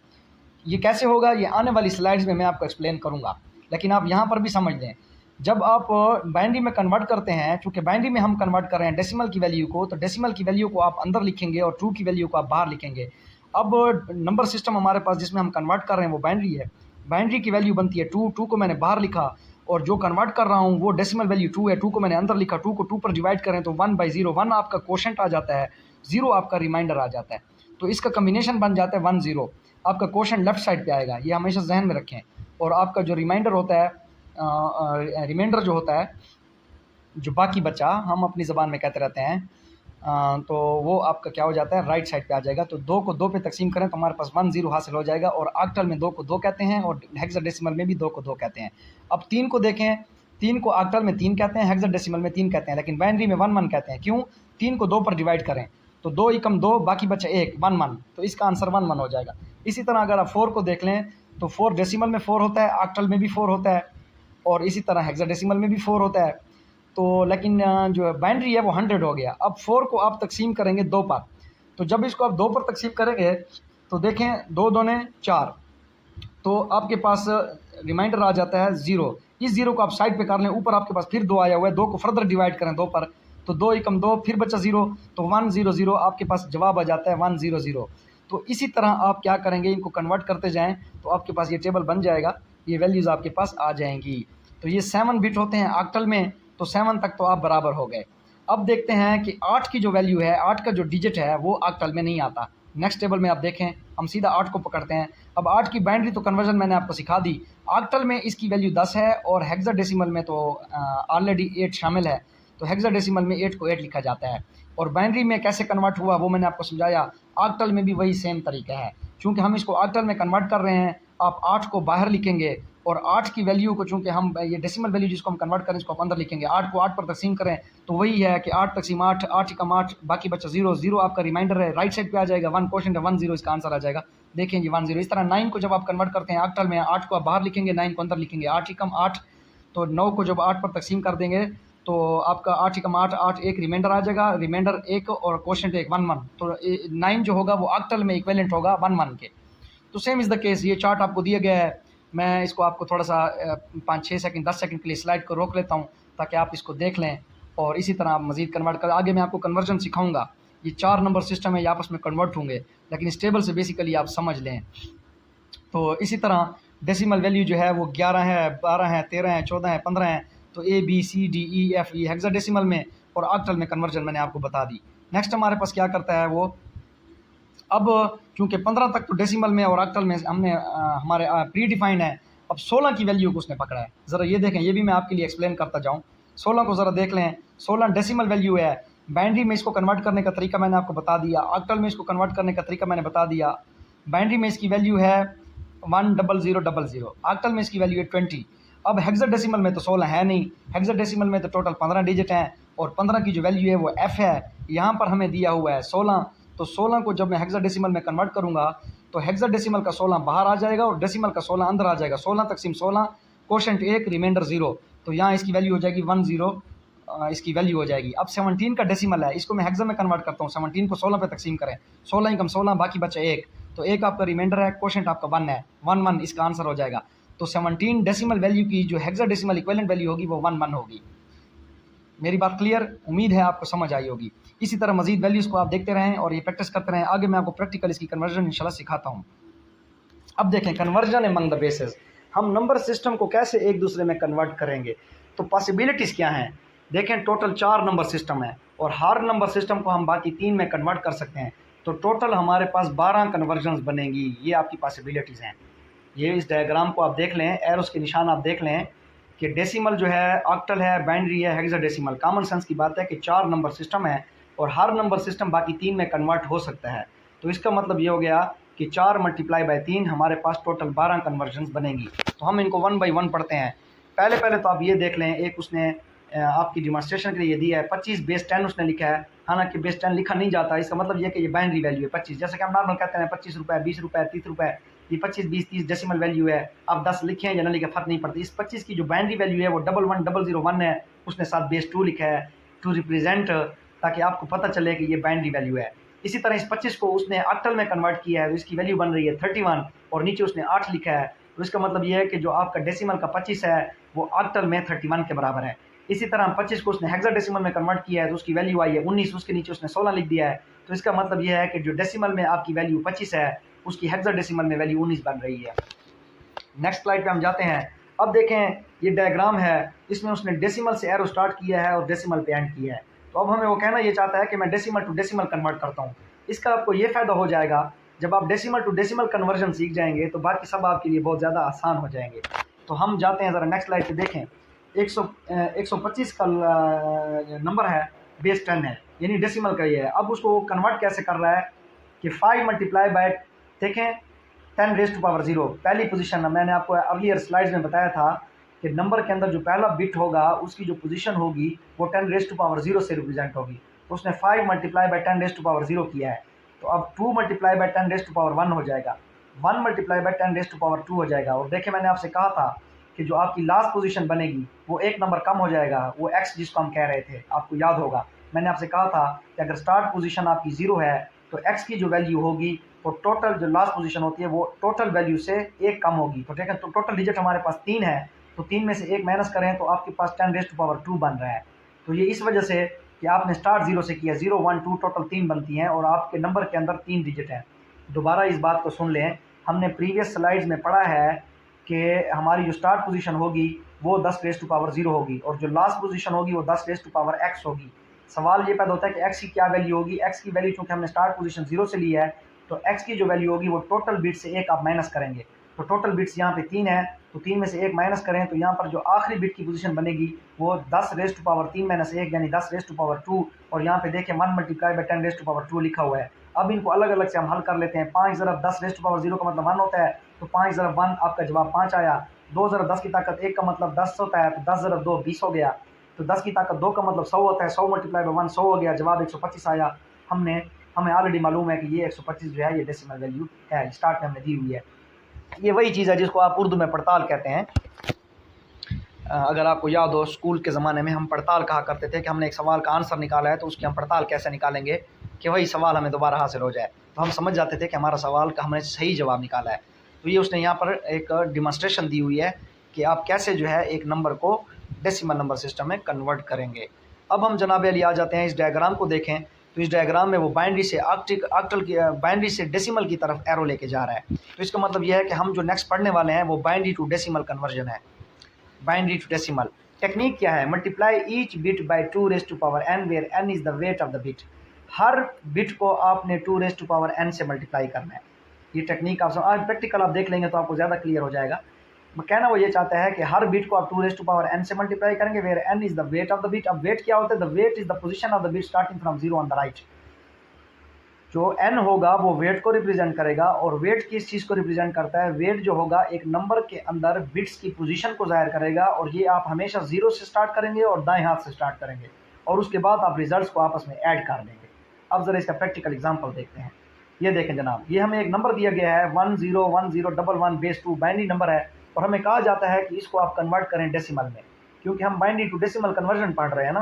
ये कैसे होगा ये आने वाली स्लाइड्स में मैं आपको एक्सप्लेन करूँगा, लेकिन आप यहाँ पर भी समझ लें। जब आप बाइनरी में कन्वर्ट करते हैं, चूँकि बाइनरी में हम कन्वर्ट कर रहे हैं डेसिमल की वैल्यू को, तो डेसिमल की वैल्यू को आप अंदर लिखेंगे और 2 की वैल्यू को आप बाहर लिखेंगे। अब नंबर सिस्टम हमारे पास जिसमें हम कन्वर्ट कर रहे हैं वो बाइनरी है। बाइनरी की वैल्यू बनती है 2, 2 को मैंने बाहर लिखा और जो कन्वर्ट कर रहा हूँ वो डेसिमल वैल्यू 2 है, 2 को मैंने अंदर लिखा, 2 को 2 पर डिवाइड करें तो 1/0, 1 आपका कोशेंट आ जाता है, 0 आपका रिमाइंडर आ जाता है। तो इसका कम्बिनेशन बन जाता है 1 0। आपका कोशेंट लेफ्ट साइड पे आएगा, ये हमेशा जहन में रखें। और आपका जो रिमाइंडर होता है, रिमाइंडर जो होता है, जो बाकी बचा हम अपनी ज़बान में कहते रहते हैं, तो वो आपका क्या हो जाता है, राइट साइड पे आ जाएगा। तो 2 को 2 पे तकसीम करें तो हमारे पास 1 0 हासिल हो जाएगा। और ऑक्टल में 2 को 2 कहते हैं और हेक्साडेसिमल में भी 2 को 2 कहते हैं। अब 3 को देखें, 3 को ऑक्टल में 3 कहते हैं, हेक्साडेसिमल में 3 कहते हैं, लेकिन बाइनरी में 1 1 कहते हैं। क्यों? 3 को 2 पर डिवाइड करें तो 2 एकम 2, बाकी बचा 1, 1 1, तो इसका आंसर 1 1 हो जाएगा। इसी तरह अगर आप 4 को देख लें तो 4 डेसिमल में 4 होता है, ऑक्टल में भी 4 होता है और इसी तरह हेक्साडेसिमल में भी 4 होता है। तो लेकिन जो बाइनरी है वो 100 हो गया। अब 4 को आप तकसीम करेंगे 2 पर, तो जब इसको आप 2 पर तकसीम करेंगे तो देखें 2 दूने 4, तो आपके पास रिमाइंडर आ जाता है 0। इस 0 को आप साइड पे कर लें, ऊपर आपके पास फिर 2 आया हुआ है, 2 को फर्दर डिवाइड करें 2 पर तो 2 एकम 2, फिर बचा 0, तो 1 0 0 आपके पास जवाब आ जाता है 1 0 0। तो इसी तरह आप क्या करेंगे, इनको कन्वर्ट करते जाएँ तो आपके पास ये टेबल बन जाएगा, ये वैल्यूज़ आपके पास आ जाएंगी। तो ये 7 बिट होते हैं ऑक्टल में, तो 7 तक तो आप बराबर हो गए। अब देखते हैं कि 8 की जो वैल्यू है, 8 का जो डिजिट है वो ऑक्टल में नहीं आता। नेक्स्ट टेबल में आप देखें, हम सीधा 8 को पकड़ते हैं। अब 8 की बाइनरी तो कन्वर्जन मैंने आपको सिखा दी, ऑक्टल में इसकी वैल्यू 10 है और हेक्साडेसिमल में तो ऑलरेडी 8 शामिल है, तो हेक्साडेसिमल में 8 को 8 लिखा जाता है। और बाइनरी में कैसे कन्वर्ट हुआ वो मैंने आपको समझाया, ऑक्टल में भी वही सेम तरीका है। चूँकि हम इसको ऑक्टल में कन्वर्ट कर रहे हैं, आप 8 को बाहर लिखेंगे और 8 की वैल्यू को, चूँकि हम ये डेसिमल वैल्यू जिसको हम कन्वर्ट करें इसको आप अंदर लिखेंगे, 8 को 8 पर तकसीम करें तो वही है कि 8 तकसीम 8, 8 एकम 8, बाकी बचा 0, 0 आपका रिमाइंडर है, राइट साइड पे आ जाएगा, 1 क्वेश्चन है 1 0 इसका आंसर आ जाएगा। देखें जी 1 0। इस तरह 9 को जब आप कन्वर्ट करते हैं ऑक्टल में, 8 को आप बाहर लिखेंगे, 9 को अंदर लिखेंगे, 8 एकम 8, तो 9 को जब 8 पर तकसीम कर देंगे तो आपका 8 एकम 8, 8 एक रिमाइंडर आ जाएगा, रिमाइंडर 1 और क्वेश्चन 1 1 1, तो 9 जो होगा वो ऑक्टल में इक्विवेलेंट होगा 1 1 के। तो सेम इज़ द केस, ये चार्ट आपको दिया गया है। मैं इसको आपको थोड़ा सा 5-6 सेकंड 10 सेकंड के लिए स्लाइड को रोक लेता हूँ ताकि आप इसको देख लें और इसी तरह आप मज़ीद कन्वर्ट कर, आगे मैं आपको कन्वर्जन सिखाऊंगा। ये 4 नंबर सिस्टम है, ये आपस में कन्वर्ट होंगे, लेकिन इस टेबल से बेसिकली आप समझ लें। तो इसी तरह डेसिमल वैल्यू जो है वो 11 है, 12 है, 13 है, 14 है, 15 है, तो ABCDEF ये हेक्साडेसिमल में और ऑक्टल में कन्वर्जन मैंने आपको बता दी। नेक्स्ट हमारे पास क्या करता है वो, अब चूँकि 15 तक तो डेसिमल में और ऑक्टल में हमने हमारे प्री डिफाइंड है, अब 16 की वैल्यू को उसने पकड़ा है। ज़रा ये देखें, ये भी मैं आपके लिए एक्सप्लेन करता जाऊँ। 16 को ज़रा देख लें, 16 डेसिमल वैल्यू है। बाइनरी में इसको कन्वर्ट करने का तरीका मैंने आपको बता दिया, ऑक्टल में इसको कन्वर्ट करने का तरीका मैंने बता दिया। बाइनरी में इसकी वैल्यू है 1 0 0 0 0, ऑक्टल में इसकी वैल्यू है 20। अब हेक्साडेसिमल में तो 16 है नहीं, हेक्साडेसिमल में तो टोटल 15 डिजिट हैं और 15 की जो वैल्यू है वो F है। यहाँ पर हमें दिया हुआ है 16, तो 16 को जब मैं हेक्साडेसिमल में कन्वर्ट करूँगा तो हेक्साडेसिमल का 16 बाहर आ जाएगा और डेसिमल का 16 अंदर आ जाएगा। 16 तकसीम 16, कोशेंट 1, रिमाइंडर 0, तो यहाँ इसकी वैल्यू हो जाएगी 1 0, इसकी वैल्यू हो जाएगी। अब 17 का डेसिमल है, इसको मैं हेक्सा में कन्वर्ट करता हूँ। 17 को 16 पे तकसीम करें, 16 एकम 16, बाकी बचा 1, तो 1 आपका रिमाइंडर है, कोशेंट आपका 1 है, 1 1 इसका आंसर हो जाएगा। तो 17 डेसिमल वैल्यू की जो हेक्साडेसिमल इक्विवेलेंट वैल्यू होगी वो 1 1 होगी। मेरी बात क्लियर? उम्मीद है आपको समझ आई होगी। इसी तरह मजीद वैल्यूज़ को आप देखते रहें और ये प्रैक्टिस करते रहें। आगे मैं आपको प्रैक्टिकल इसकी कन्वर्जन इंशाल्लाह सिखाता हूँ। अब देखें कन्वर्जन अमंग द बेसेस, हम नंबर सिस्टम को कैसे एक दूसरे में कन्वर्ट करेंगे। तो पॉसिबिलिटीज़ क्या हैं, देखें टोटल 4 नंबर सिस्टम है और हर नंबर सिस्टम को हम बाकी 3 में कन्वर्ट कर सकते हैं। तो टोटल हमारे पास 12 कन्वर्जन्स बनेंगी। ये आपकी पॉसिबिलिटीज़ हैं। ये इस डायग्राम को आप देख लें, एरोस के निशान आप देख लें कि डेसिमल जो है, ऑक्टल है, बाइनरी है, हेक्साडेसिमल। कॉमन सेंस की बात है कि 4 नंबर सिस्टम है और हर नंबर सिस्टम बाकी 3 में कन्वर्ट हो सकता है। तो इसका मतलब ये हो गया कि 4 मल्टीप्लाई बाय 3 हमारे पास टोटल 12 कन्वर्जन्स बनेंगी। तो हम इनको 1 बाई 1 पढ़ते हैं। पहले तो आप ये देख लें, एक उसने आपकी डिमॉन्स्ट्रेशन के लिए ये दिया है 25 बेस 10 उसने लिखा है। हालांकि बेस 10 लिखा नहीं जाता, इसका मतलब ये कि ये बाइनरी वैल्यू है 25। जैसे कि हम नॉर्मल कहते हैं 25 रुपये, 20 रुपये, 30 रुपये, ये 25, 20, 30 डेसिमल वैल्यू है। अब 10 लिखे या ना लिखे फ़र्क नहीं पड़ती। इस 25 की जो बाइनरी वैल्यू है वो 111001 है, उसने साथ बेस 2 लिखा है टू रिप्रेजेंट, ताकि आपको पता चले कि ये बाइनरी वैल्यू है। इसी तरह इस 25 को उसने ऑक्टल में कन्वर्ट किया है, तो इसकी वैल्यू बन रही है 31 और नीचे उसने 8 लिखा है। तो इसका मतलब ये है कि जो आपका डेसिमल का 25 है वो ऑक्टल में 31 के बराबर है। इसी तरह 25 को उसने हेक्साडेसिमल में कन्वर्ट किया है, तो उसकी वैल्यू आई है 19, उसके नीचे उसने 16 लिख दिया है। तो इसका मतलब यह है कि जो डेसिमल में आपकी वैल्यू 25 है उसकी हेक्साडेसिमल में वैल्यू 19 बन रही है। नेक्स्ट स्लाइड पे हम जाते हैं। अब देखें ये डायग्राम है, इसमें उसने डेसिमल से एरो स्टार्ट किया है और डेसिमल पे एंड किया है। तो अब हमें वो कहना ये चाहता है कि मैं डेसिमल टू डेसिमल कन्वर्ट करता हूँ। इसका आपको ये फ़ायदा हो जाएगा, जब आप डेसिमल टू डेसिमल कन्वर्जन सीख जाएंगे तो बाकी सब आपके लिए बहुत ज़्यादा आसान हो जाएंगे। तो हम जाते हैं ज़रा नेक्स्ट स्लाइड पे देखें। 125 का नंबर है, बेस 10 है, यानी डेसिमल का ये है। अब उसको कन्वर्ट कैसे कर रहा है कि 5 मल्टीप्लाई बाय, देखें 10 रेज़ टू पावर 0 पहली पोजीशन है। मैंने आपको अर्लियर स्लाइड्स में बताया था कि नंबर के अंदर जो पहला बिट होगा उसकी जो पोजीशन होगी वो 10 रेज़ टू पावर 0 से रिप्रेजेंट होगी। तो उसने 5 multiply by 10 raise to power 0 किया है। तो अब 2 multiply by 10 raise to power 1 हो जाएगा, 1 multiply by 10 raise to power 2 हो जाएगा। और देखिए मैंने आपसे कहा था कि जो आपकी लास्ट पोजीशन बनेगी वो एक नंबर कम हो जाएगा, वो x जिसको हम कह रहे थे, आपको याद होगा मैंने आपसे कहा था कि अगर स्टार्ट पोजीशन आपकी 0 है तो x की जो वैल्यू होगी वो टोटल जो लास्ट पोजीशन होती है वो टोटल वैल्यू से एक कम होगी। तो ठीक है, तो टोटल डिजिट हमारे पास 3 है, तो 3 में से एक माइनस करें तो आपके पास 10 रेज़ टू पावर 2 बन रहा है। तो ये इस वजह से कि आपने स्टार्ट 0 से किया, 0 1 2 टोटल 3 बनती हैं और आपके नंबर के अंदर 3 डिजिट हैं। दोबारा इस बात को सुन लें, हमने प्रीवियस स्लाइड्स में पढ़ा है कि हमारी जो स्टार्ट पोजीशन होगी वो 10 रेज़ टू पावर 0 होगी और जो लास्ट पोजीशन होगी वो 10 रेज़ टू पावर x होगी। सवाल ये पैदा होता है कि x की क्या वैल्यू होगी। x की वैल्यू चूँकि हमने स्टार्ट पोजीशन 0 से ली है तो x की जो वैल्यू होगी वो टोटल बिट से एक आप माइनस करेंगे। तो टोटल बिट्स यहाँ पे 3 है, तो 3 में से एक माइनस करें तो यहाँ पर जो आखिरी बिट की पोजीशन बनेगी वो 10 रेज़ टू पावर 3 माइनस 1 यानी 10 रेज़ टू पावर 2। और यहाँ पे देखें 1 multiply by 10 raise to power 2 लिखा हुआ है। अब इनको अलग अलग से हम हल कर लेते हैं। 5 ज़रब 10 रेज़ टू पावर 0 का मतलब 1 होता है, तो 5 ज़रब 1 आपका जवाब 5 आया। 2 ज़रब 10 की ताकत 1 का मतलब 10 होता है, तो 10 ज़रब 2 20 हो गया। तो 10 की ताकत 2 का मतलब 100 होता है, 100 मल्टीप्लाई बाय 1 100 हो गया, जवाब 125 आया। हमें ऑलरेडी मालूम है कि ये 125 जो है ये डेसिमल वैल्यू है, स्टार्ट में हमने दी हुई है। ये वही चीज़ है जिसको आप उर्दू में पड़ताल कहते हैं। अगर आपको याद हो स्कूल के ज़माने में हम पड़ताल कहा करते थे कि हमने एक सवाल का आंसर निकाला है तो उसकी हम पड़ताल कैसे निकालेंगे कि वही सवाल हमें दोबारा हासिल हो जाए। तो हम समझ जाते थे कि हमारा सवाल का हमने सही जवाब निकाला है। तो ये उसने यहाँ पर एक डिमॉन्स्ट्रेशन दी हुई है कि आप कैसे जो है एक नंबर को डेसिमल नंबर सिस्टम में कन्वर्ट करेंगे। अब हम जनाब अली आ जाते हैं, इस डायग्राम को देखें तो इस डायग्राम में वो बाइनरी से ऑक्टल की बाइनरी से डेसिमल की तरफ एरो लेके जा रहा है। तो इसका मतलब यह है कि हम जो नेक्स्ट पढ़ने वाले हैं वो बाइनरी टू डेसिमल कन्वर्जन है। बाइनरी टू डेसिमल टेक्निक क्या है? Multiply each bit by 2 raise to power n where n is the weight of the bit. हर बिट को आपने 2 रेज़ टू पावर n से मल्टीप्लाई करना है। ये टेक्निक आप आज प्रैक्टिकल आप देख लेंगे तो आपको ज़्यादा क्लियर हो जाएगा। कहना वो ये चाहता है कि हर बिट को आप 2 रेज़ टू पावर n से मल्टीप्लाई करेंगे where n is the weight of the bit. अब वेट क्या होता है? The weight is the position of the bit starting from 0 on the right. जो n होगा वो वेट को रिप्रेजेंट करेगा और वेट किस चीज़ को रिप्रेजेंट करता है? वेट जो होगा एक नंबर के अंदर बिट्स की पोजीशन को ज़ाहिर करेगा और ये आप हमेशा 0 से स्टार्ट करेंगे और दाएं हाथ से स्टार्ट करेंगे और उसके बाद आप रिजल्ट्स को आपस में ऐड कर देंगे। अब ज़रा इसका प्रैक्टिकल एग्जांपल देखते हैं। ये देखें जनाब, ये हमें एक नंबर दिया गया है 101011 बेस 2 बाइनरी नंबर है और हमें कहा जाता है कि इसको आप कन्वर्ट करें डेसिमल में, क्योंकि हम बाइनरी टू डेसिमल कन्वर्जन पढ़ रहे हैं ना।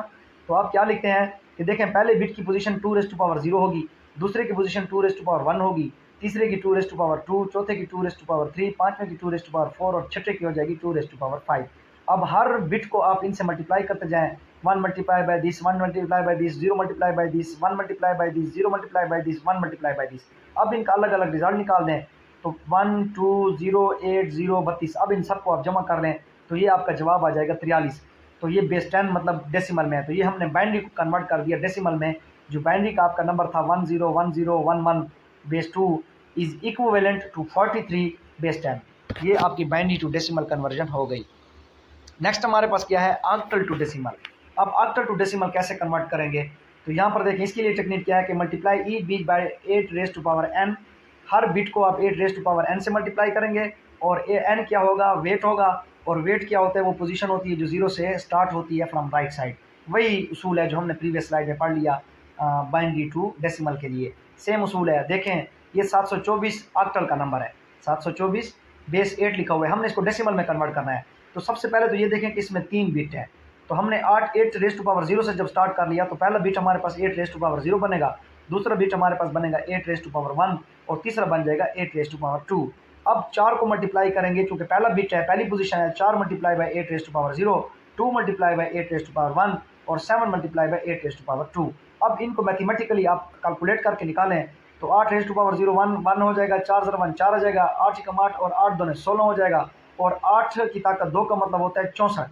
तो आप क्या लिखते हैं कि देखें पहले बिट की पोजीशन 2 रेज़ टू पावर 0 होगी, दूसरे की पोजीशन 2 रेज़ टू पावर 1 होगी, तीसरे की 2 रेज़ टू पावर 2, चौथे की 2 रेज़ टू पावर 3, पांचवें की 2 रेज़ टू पावर 4 और छठे की हो जाएगी 2 रेज़ टू पावर 5। अब हर बिट को आप इनसे मल्टीप्लाई करते जाएं, 1 multiply by this, 1 multiply by this, 0 multiply by this, 1 multiply by this, 0 multiply by this, 1 multiply by this. अब इनका अलग अलग रिजल्ट निकाल दें। तो 1208032, अब इन सबको आप जमा कर लें तो ये आपका जवाब आ जाएगा 43। तो ये बेस 10 मतलब डेसिमल में है, तो ये हमने बाइनरी को कन्वर्ट कर दिया डेसिमल में। जो बाइनरी का आपका नंबर था 101011 base 2 is equivalent to 43 base 10। ये आपकी बाइनरी टू डेसिमल कन्वर्जन हो गई। नेक्स्ट हमारे पास क्या है, ऑक्टल टू डेसिमल। अब ऑक्टल टू डेसिमल कैसे कन्वर्ट करेंगे, तो यहाँ पर देखें इसके लिए टेक्निक क्या है कि multiply each bit by 8 raise to power n। हर बिट को आप 8 रेज़ टू पावर n से मल्टीप्लाई करेंगे और n क्या होगा, वेट होगा। और वेट क्या होता है, वो पोजीशन होती है जो 0 से स्टार्ट होती है फ्रॉम राइट साइड। वही उसूल है जो हमने प्रीवियस स्लाइड में पढ़ लिया बाइनरी टू डेसिमल के लिए, सेम उसूल है। देखें ये 724 ऑक्टल का नंबर है, 724 बेस 8 लिखा हुआ है, हमने इसको डेसिमल में कन्वर्ट करना है। तो सबसे पहले तो ये देखें कि इसमें 3 बिट है, तो हमने 8 रेज़ टू पावर 0 से जब स्टार्ट कर लिया तो पहला बिट हमारे पास 8 रेज़ टू पावर 0 बनेगा, दूसरा बिट हमारे पास बनेगा 8 रेज़ टू पावर 1 और तीसरा बन जाएगा 8 रेज़ टू पावर 2। अब 4 को मल्टीप्लाई करेंगे, क्योंकि पहला बिट है, पहली पोजीशन है, 4 multiply by 8 raise to power 0, 2 multiply by 8 raise to power 1 और 7 multiply by 8 raise to power 2। अब इनको मैथमेटिकली आप कैलकुलेट करके निकालें तो 8 रेज़ टू पावर 0 1 हो जाएगा, 4 0 1 4 आ जाएगा, 8 एकम 8 और 8 2 16 हो जाएगा। और 8 की ताकत 2 का मतलब होता है 64।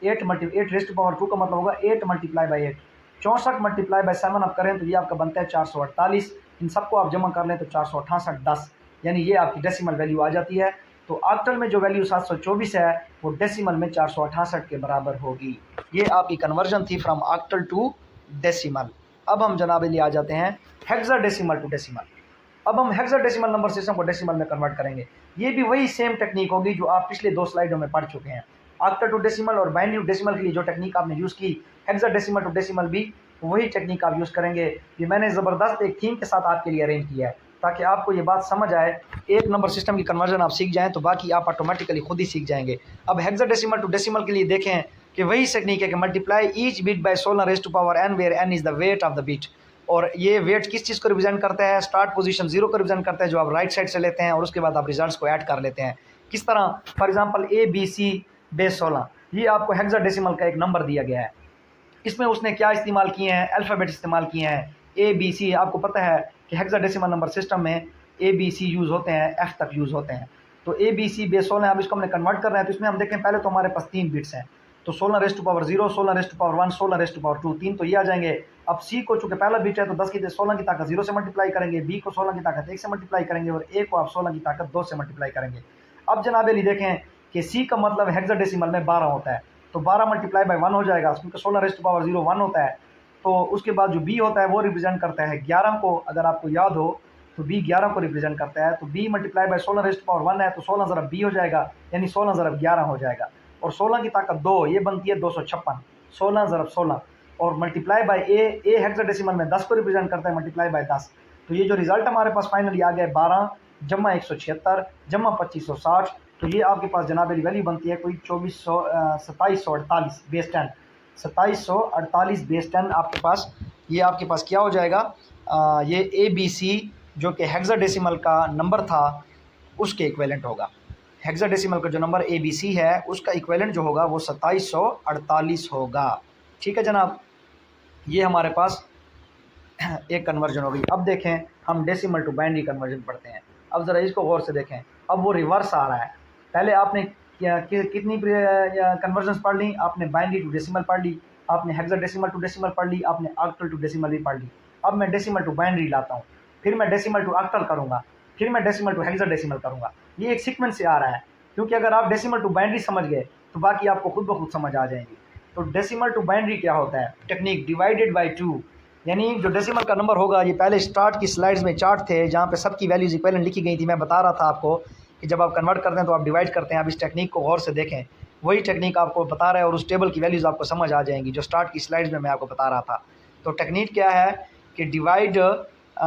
8 रेज़ टू पावर 2 का मतलब होगा 8 मल्टीप्लाई बाई 8। 64 मल्टीप्लाई बाई 7 आप करें तो ये आपका बनता है 448। इन सबको आप जमा कर लें तो 468 10, यानी ये आपकी डेसिमल वैल्यू आ जाती है। तो ऑक्टल में जो वैल्यू 724 है वो डेसिमल में 468 के बराबर होगी। ये आपकी कन्वर्जन थी फ्रॉम ऑक्टल टू डेसिमल। अब हम जनाब लिए आ जाते हैं हेक्साडेसिमल टू डेसिमल। अब हम हेक्साडेसिमल नंबर सिस्टम को डेसिमल में कन्वर्ट करेंगे। ये भी वही सेम टेक्निक होगी जो आप पिछले 2 स्लाइडों में पढ़ चुके हैं। ऑक्टल टू डेसिमल और बाइनरी टू डेसिमल के लिए जो टेक्निक आपने यूज़ की, हेक्साडेसिमल टू डेसिमल भी वही टेक्निक आप यूज़ करेंगे। ये मैंने ज़बरदस्त एक थीम के साथ आपके लिए अरेंज किया है ताकि आपको ये बात समझ आए। एक नंबर सिस्टम की कन्वर्जन आप सीख जाएँ तो बाकी आप ऑटोमेटिकली खुद ही सीख जाएंगे। अब हेक्साडेसिमल टू डेसिमल के लिए देखें कि वही टेक्निक है कि multiply each bit by 16 raise to power n where n is the weight of the bit. और ये वेट किस चीज़ को रिप्रेजेंट करता है, स्टार्ट पोजीशन 0 को रिप्रेजेंट करता है जो आप राइट साइड से लेते हैं और उसके बाद आप रिजल्ट्स को ऐड कर लेते हैं। किस तरह, फॉर एग्जांपल ABC बेस 16, ये आपको हेक्साडेसिमल का एक नंबर दिया गया है। इसमें उसने क्या इस्तेमाल किए हैं, अल्फ़ाबेट इस्तेमाल किए हैं ABC। आपको पता है कि हेक्साडेसिमल नंबर सिस्टम में ABC यूज़ होते हैं, F तक यूज़ होते हैं। तो ABC बेस 16 अब इसको हमने कन्वर्ट कर रहे हैं। तो इसमें हम देखें पहले तो हमारे पास 3 बिट्स हैं, तो 16 raise to power 0, 16 raise to power 1, 16 raise to power 2, 3 तो ये आ जाएंगे। अब C को चूँकि पहला बिट है तो 16 की ताकत 0 से मल्टीप्लाई करेंगे, B को 16 की ताकत 1 से मल्टीप्लाई करेंगे और A को आप 16 की ताकत 2 से मल्टीप्लाई करेंगे। अब जनाब अली देखें कि C का मतलब हेक्साडेसिमल में 12 होता है, तो 12 मल्टीप्लाई बाई 1 हो जाएगा, क्योंकि 16 रेज़ टू पावर 0 1 होता है। तो उसके बाद जो B होता है वो रिप्रेजेंट करता है 11 को, अगर आपको याद हो तो B 11 को रिप्रेजेंट करता है। तो B multiply by 16 raise to power 1 है, तो 16 ज़रब B हो जाएगा, यानी 16 ज़रब 11 हो जाएगा। और 16 की ताकत 2, ये बनती है 256, 16 ज़रब 16 और मल्टीप्लाई बाई ए हेक्साडेसिमल में 10 को रिप्रेजेंट करता है, मल्टीप्लाई बाई 10। तो ये जो रिजल्ट हमारे पास फाइनली आ गया 12 जमा 176 जमा 2560, तो ये आपके पास जनाब अली वैल्यू बनती है कोई 2748 बेस 10, 2748 बेस 10 आपके पास। ये आपके पास क्या हो जाएगा, ये ABC जो कि हेक्साडेसिमल का नंबर था उसके इक्विवेलेंट होगा। हेक्साडेसिमल का जो नंबर ABC है उसका इक्विवेलेंट जो होगा वो 2748 होगा। ठीक है जनाब, ये हमारे पास एक कन्वर्जन होगी। अब देखें हम डेसिमल टू बाइनरी कन्वर्जन पढ़ते हैं। अब ज़रा इसको गौर से देखें, अब वो रिवर्स आ रहा है। पहले आपने कितनी कन्वर्जन्स पढ़ ली, आपने बाइनरी टू डेसिमल पढ़ ली, आपने हेक्साडेसिमल टू डेसिमल पढ़ ली, आपने ऑक्टल टू डेसिमल भी पढ़ ली। अब मैं डेसिमल टू बाइनरी लाता हूँ, फिर मैं डेसिमल टू ऑक्टल करूँगा, फिर मैं डेसिमल टू हेक्साडेसिमल करूँगा। ये एक सीक्वेंस से आ रहा है, क्योंकि अगर आप डेसिमल टू बाइनरी समझ गए तो बाकी आपको खुद ब खुद समझ आ जाएंगी। तो डेसिमल टू बाइनरी क्या होता है, टेक्निक डिवाइडेड बाई 2, यानी जो डेसिमल का नंबर होगा, ये पहले स्टार्ट की स्लाइड्स में चार्ट थे जहाँ पे सबकी वैल्यूज इक्विवेलेंट लिखी गई थी। मैं बता रहा था आपको कि जब आप कन्वर्ट करते हैं तो आप डिवाइड करते हैं। आप इस टेक्निक को गौर से देखें, वही टेक्निक आपको बता रहा है और उस टेबल की वैल्यूज़ आपको समझ आ जाएंगी जो स्टार्ट की स्लाइड्स में मैं आपको बता रहा था। तो टेक्निक क्या है कि divide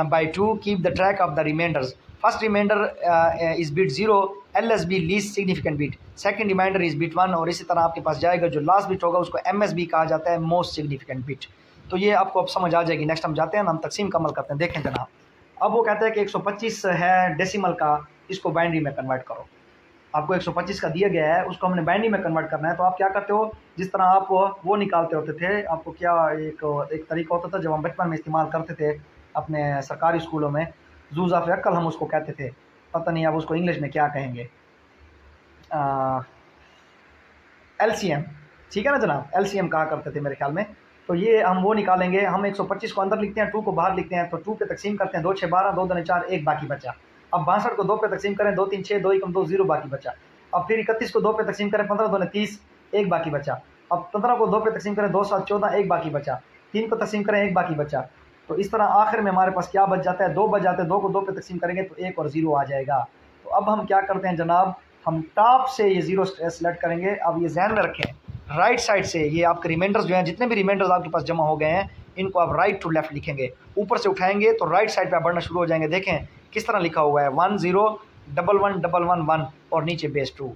by 2, keep the track of the remainders. First remainder is bit 0, LSB least significant bit, second remainder is bit 1 और इसी तरह आपके पास जाएगा। जो लास्ट बिट होगा उसको MSB कहा जाता है, मोस्ट सिग्निफिकेंट बिट। तो ये आपको अब समझ आ जाएगी। नेक्स्ट हम जाते हैं ना, हम तकसीम कमल करते हैं। देखें जनाब, अब वो कहते हैं कि 125 है डेसिमल का, इसको बाइनरी में कन्वर्ट करो। आपको 125 का दिया गया है, उसको हमने बाइनरी में कन्वर्ट करना है। तो आप क्या करते हो, जिस तरह आप वो निकालते होते थे, आपको क्या एक तरीका होता था जब हम बचपन में इस्तेमाल करते थे अपने सरकारी स्कूलों में, जूज़ ऑफ अक्ल हम उसको कहते थे। पता नहीं आप उसको इंग्लिश में क्या कहेंगे, LCM, ठीक है ना जनाब, LCM कहा करते थे मेरे ख्याल में। तो ये हम वो निकालेंगे, हम 125 को अंदर लिखते हैं, 2 को बाहर लिखते हैं, तो 2 पे तकसीम करते हैं, 2 6 12, 2 2 4, 1 बाकी बचा। अब 62 को 2 पे तकसीम करें, 2 3 6, 2 1 2, 0 बाकी बचा। अब फिर 31 को 2 पे तकसीम करें, 15 2 30, 1 बाकी बचा। अब 15 को 2 पे तकसीम करें, 2 7 14, 1 बाकी बचा। 3 को तकसीम करें, 1 बाकी बचा। तो इस तरह आखिर में हमारे पास क्या बच जाता है, 2 बच जाते हैं। 2 को 2 पे तकसीम करेंगे तो 1 और 0 आ जाएगा। तो अब हम क्या करते हैं जनाब, हम टॉप से ये 0 सेलेक्ट करेंगे। अब ये ध्यान में रखें, राइट साइड से ये आपके रिमाइंडर्स जो हैं, जितने भी रिमाइंडर्स आपके पास जमा हो गए हैं, इनको आप राइट टू लेफ्ट लिखेंगे। ऊपर से उठाएंगे तो राइट साइड पे आप बढ़ना शुरू हो जाएंगे। देखें किस तरह लिखा हुआ है, 1 0 1 1 1 1 1 और नीचे बेस 2।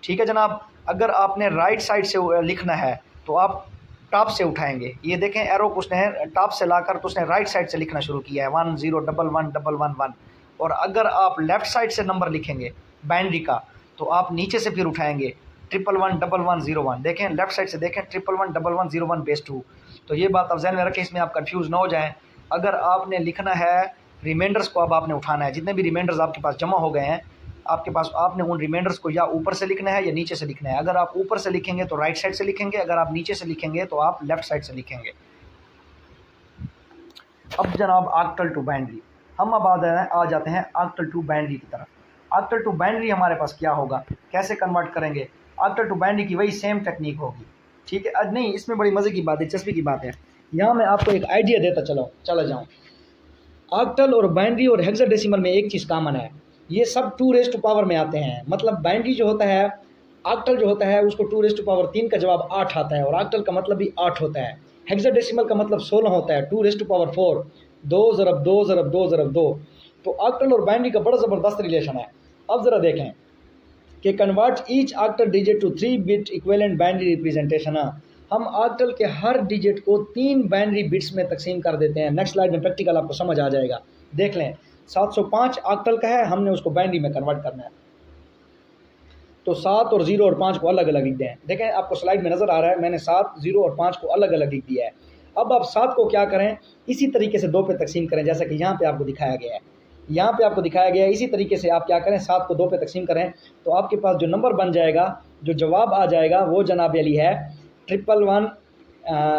ठीक है जनाब, अगर आपने राइट साइड से लिखना है तो आप टॉप से उठाएंगे। ये देखें एरो को उसने टॉप से लाकर तो उसने राइट साइड से लिखना शुरू किया है, 1 0 1 1 1 1 1। और अगर आप लेफ़्ट साइड से नंबर लिखेंगे बाइनरी का, तो आप नीचे से फिर उठाएंगे 1 1 1 1 1 0 1। देखें लेफ्ट साइड से देखें 1 1 1 1 1 0 1 बेस 2। तो ये बात आप ध्यान में रखें, इसमें आप कंफ्यूज ना हो जाएं। अगर आपने लिखना है रिमाइंडर्स को, अब आपने उठाना है, जितने भी रिमाइंडर्स आपके पास जमा हो गए हैं आपके पास, आपने उन रिमाइंडर्स को या ऊपर से लिखना है या नीचे से लिखना है। अगर आप ऊपर से लिखेंगे तो राइट साइड से लिखेंगे, अगर आप नीचे से लिखेंगे तो आप लेफ्ट साइड से लिखेंगे। अब जनाब ऑक्टल टू बाइनरी, हम अब आ जाते हैं ऑक्टल टू बाइनरी की तरफ। ऑक्टल टू बाइनरी हमारे पास क्या होगा, कैसे कन्वर्ट करेंगे। ऑक्टल टू बाइनरी की वही सेम टेक्निक होगी, ठीक है। आज नहीं, इसमें बड़ी मज़े की बात, दिलचस्पी की बात है। यहाँ मैं आपको एक आइडिया देता चला जाऊँ। ऑक्टल और बाइनरी और हेक्साडेसिमल में एक चीज़ कॉमन है, ये सब 2 रेज़ टू पावर में आते हैं। मतलब बाइनरी जो होता है, ऑक्टल जो होता है, उसको 2 रेज़ टू पावर 3 का जवाब 8 आता है, और ऑक्टल का मतलब भी 8 होता है। हेक्साडेसिमल का मतलब 16 होता है, 2 रेज़ टू पावर 4, 2 ज़रब 2 ज़रब 2 ज़रब 2। तो ऑक्टल और बाइनरी का बड़ा ज़बरदस्त रिलेशन है। अब ज़रा देखें कि convert each octal digit to 3 bit equivalent binary representation. हम ऑक्टल के हर डिजिट को 3 बाइनरी बिट्स में तकसीम कर देते हैं। नेक्स्ट स्लाइड में प्रैक्टिकल आपको समझ आ जाएगा। देख लें 705 ऑक्टल का है, हमने उसको बाइनरी में कन्वर्ट करना है, तो 7 और 0 और 5 को अलग अलग लिख दें। देखें आपको स्लाइड में नज़र आ रहा है, मैंने 7 0 और 5 को अलग अलग लिख दिया है। अब आप 7 को क्या करें, इसी तरीके से 2 पे तकसीम करें, जैसा कि यहाँ पे आपको दिखाया गया है। यहाँ पे आपको दिखाया गया है, इसी तरीके से आप क्या करें, 7 को 2 पे तकसीम करें, तो आपके पास जो नंबर बन जाएगा, जो जवाब आ जाएगा, वो जनाब अली है 111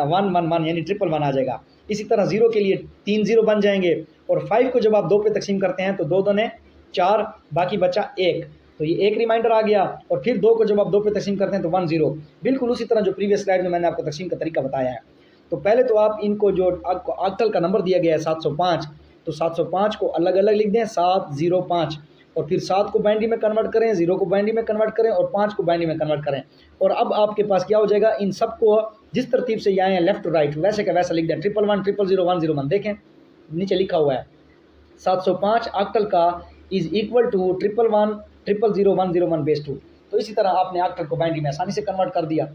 1 1 1, यानी 111 आ जाएगा। इसी तरह 0 के लिए 3 0 बन जाएंगे, और 5 को जब आप 2 पे तकसीम करते हैं तो 2 2 ने 4, बाकी बचा 1, तो ये एक रिमाइंडर आ गया। और फिर 2 को जब आप 2 पे तकसीम करते हैं तो 1 0, बिल्कुल उसी तरह जो प्रीवियस स्लाइड में मैंने आपको तकसीम का तरीका बताया है। तो पहले तो आप इनको, जो आपको ऑक्टल का नंबर दिया गया है 705, तो 705 को अलग अलग लिख दें 7 0 5, और फिर 7 को बाइनरी में कन्वर्ट करें, 0 को बाइनरी में कन्वर्ट करें, और 5 को बाइनरी में कन्वर्ट करें। और अब आपके पास क्या हो जाएगा, इन सब को जिस तरतीब से यहाँ लेफ्ट टू राइट वैसे का वैसा लिख दें, 111 000 101। देखें नीचे लिखा हुआ है 705 ऑक्टल का इज़ इक्वल टू 111 000 101 बेस 2। तो इसी तरह आपने ऑक्टल को बाइनरी में आसानी से कन्वर्ट कर दिया,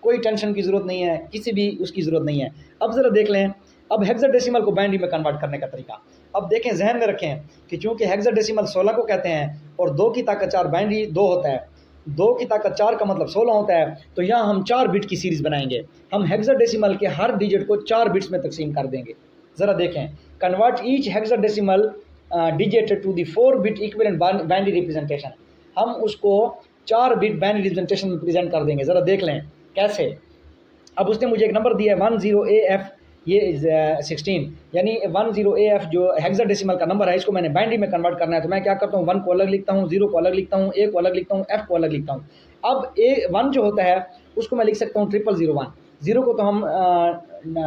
कोई टेंशन की ज़रूरत नहीं है, किसी भी उसकी ज़रूरत नहीं है। अब ज़रा देख लें अब हेक्साडेसिमल को बाइनरी में कन्वर्ट करने का तरीका। अब देखें, जहन में रखें कि चूँकि हेक्साडेसिमल 16 को कहते हैं और 2 की ताकत 4 बाइनरी 2 होता है, 2 की ताकत 4 का मतलब 16 होता है। तो यहाँ हम 4 बिट की सीरीज़ बनाएंगे, हम हेक्साडेसिमल के हर डिजिट को 4 बिट्स में तकसीम कर देंगे। ज़रा देखें, convert each hexadecimal digit to the 4 bit equivalent binary representation, हम उसको 4 बिट बाइनरी रिप्रेजेंटेशन में प्रेजेंट कर देंगे। ज़रा देख लें कैसे। अब उसने मुझे एक नंबर दिया है 10AF, ये 16, यानी 10AF जो हेक्साडेसिमल का नंबर है, इसको मैंने बाइनरी में कन्वर्ट करना है। तो मैं क्या करता हूँ, 1 को अलग लिखता हूँ, 0 को अलग लिखता हूँ, A को अलग लिखता हूँ, F को अलग लिखता हूँ। अब A1 जो होता है उसको मैं लिख सकता हूँ 0001, 0 को तो हम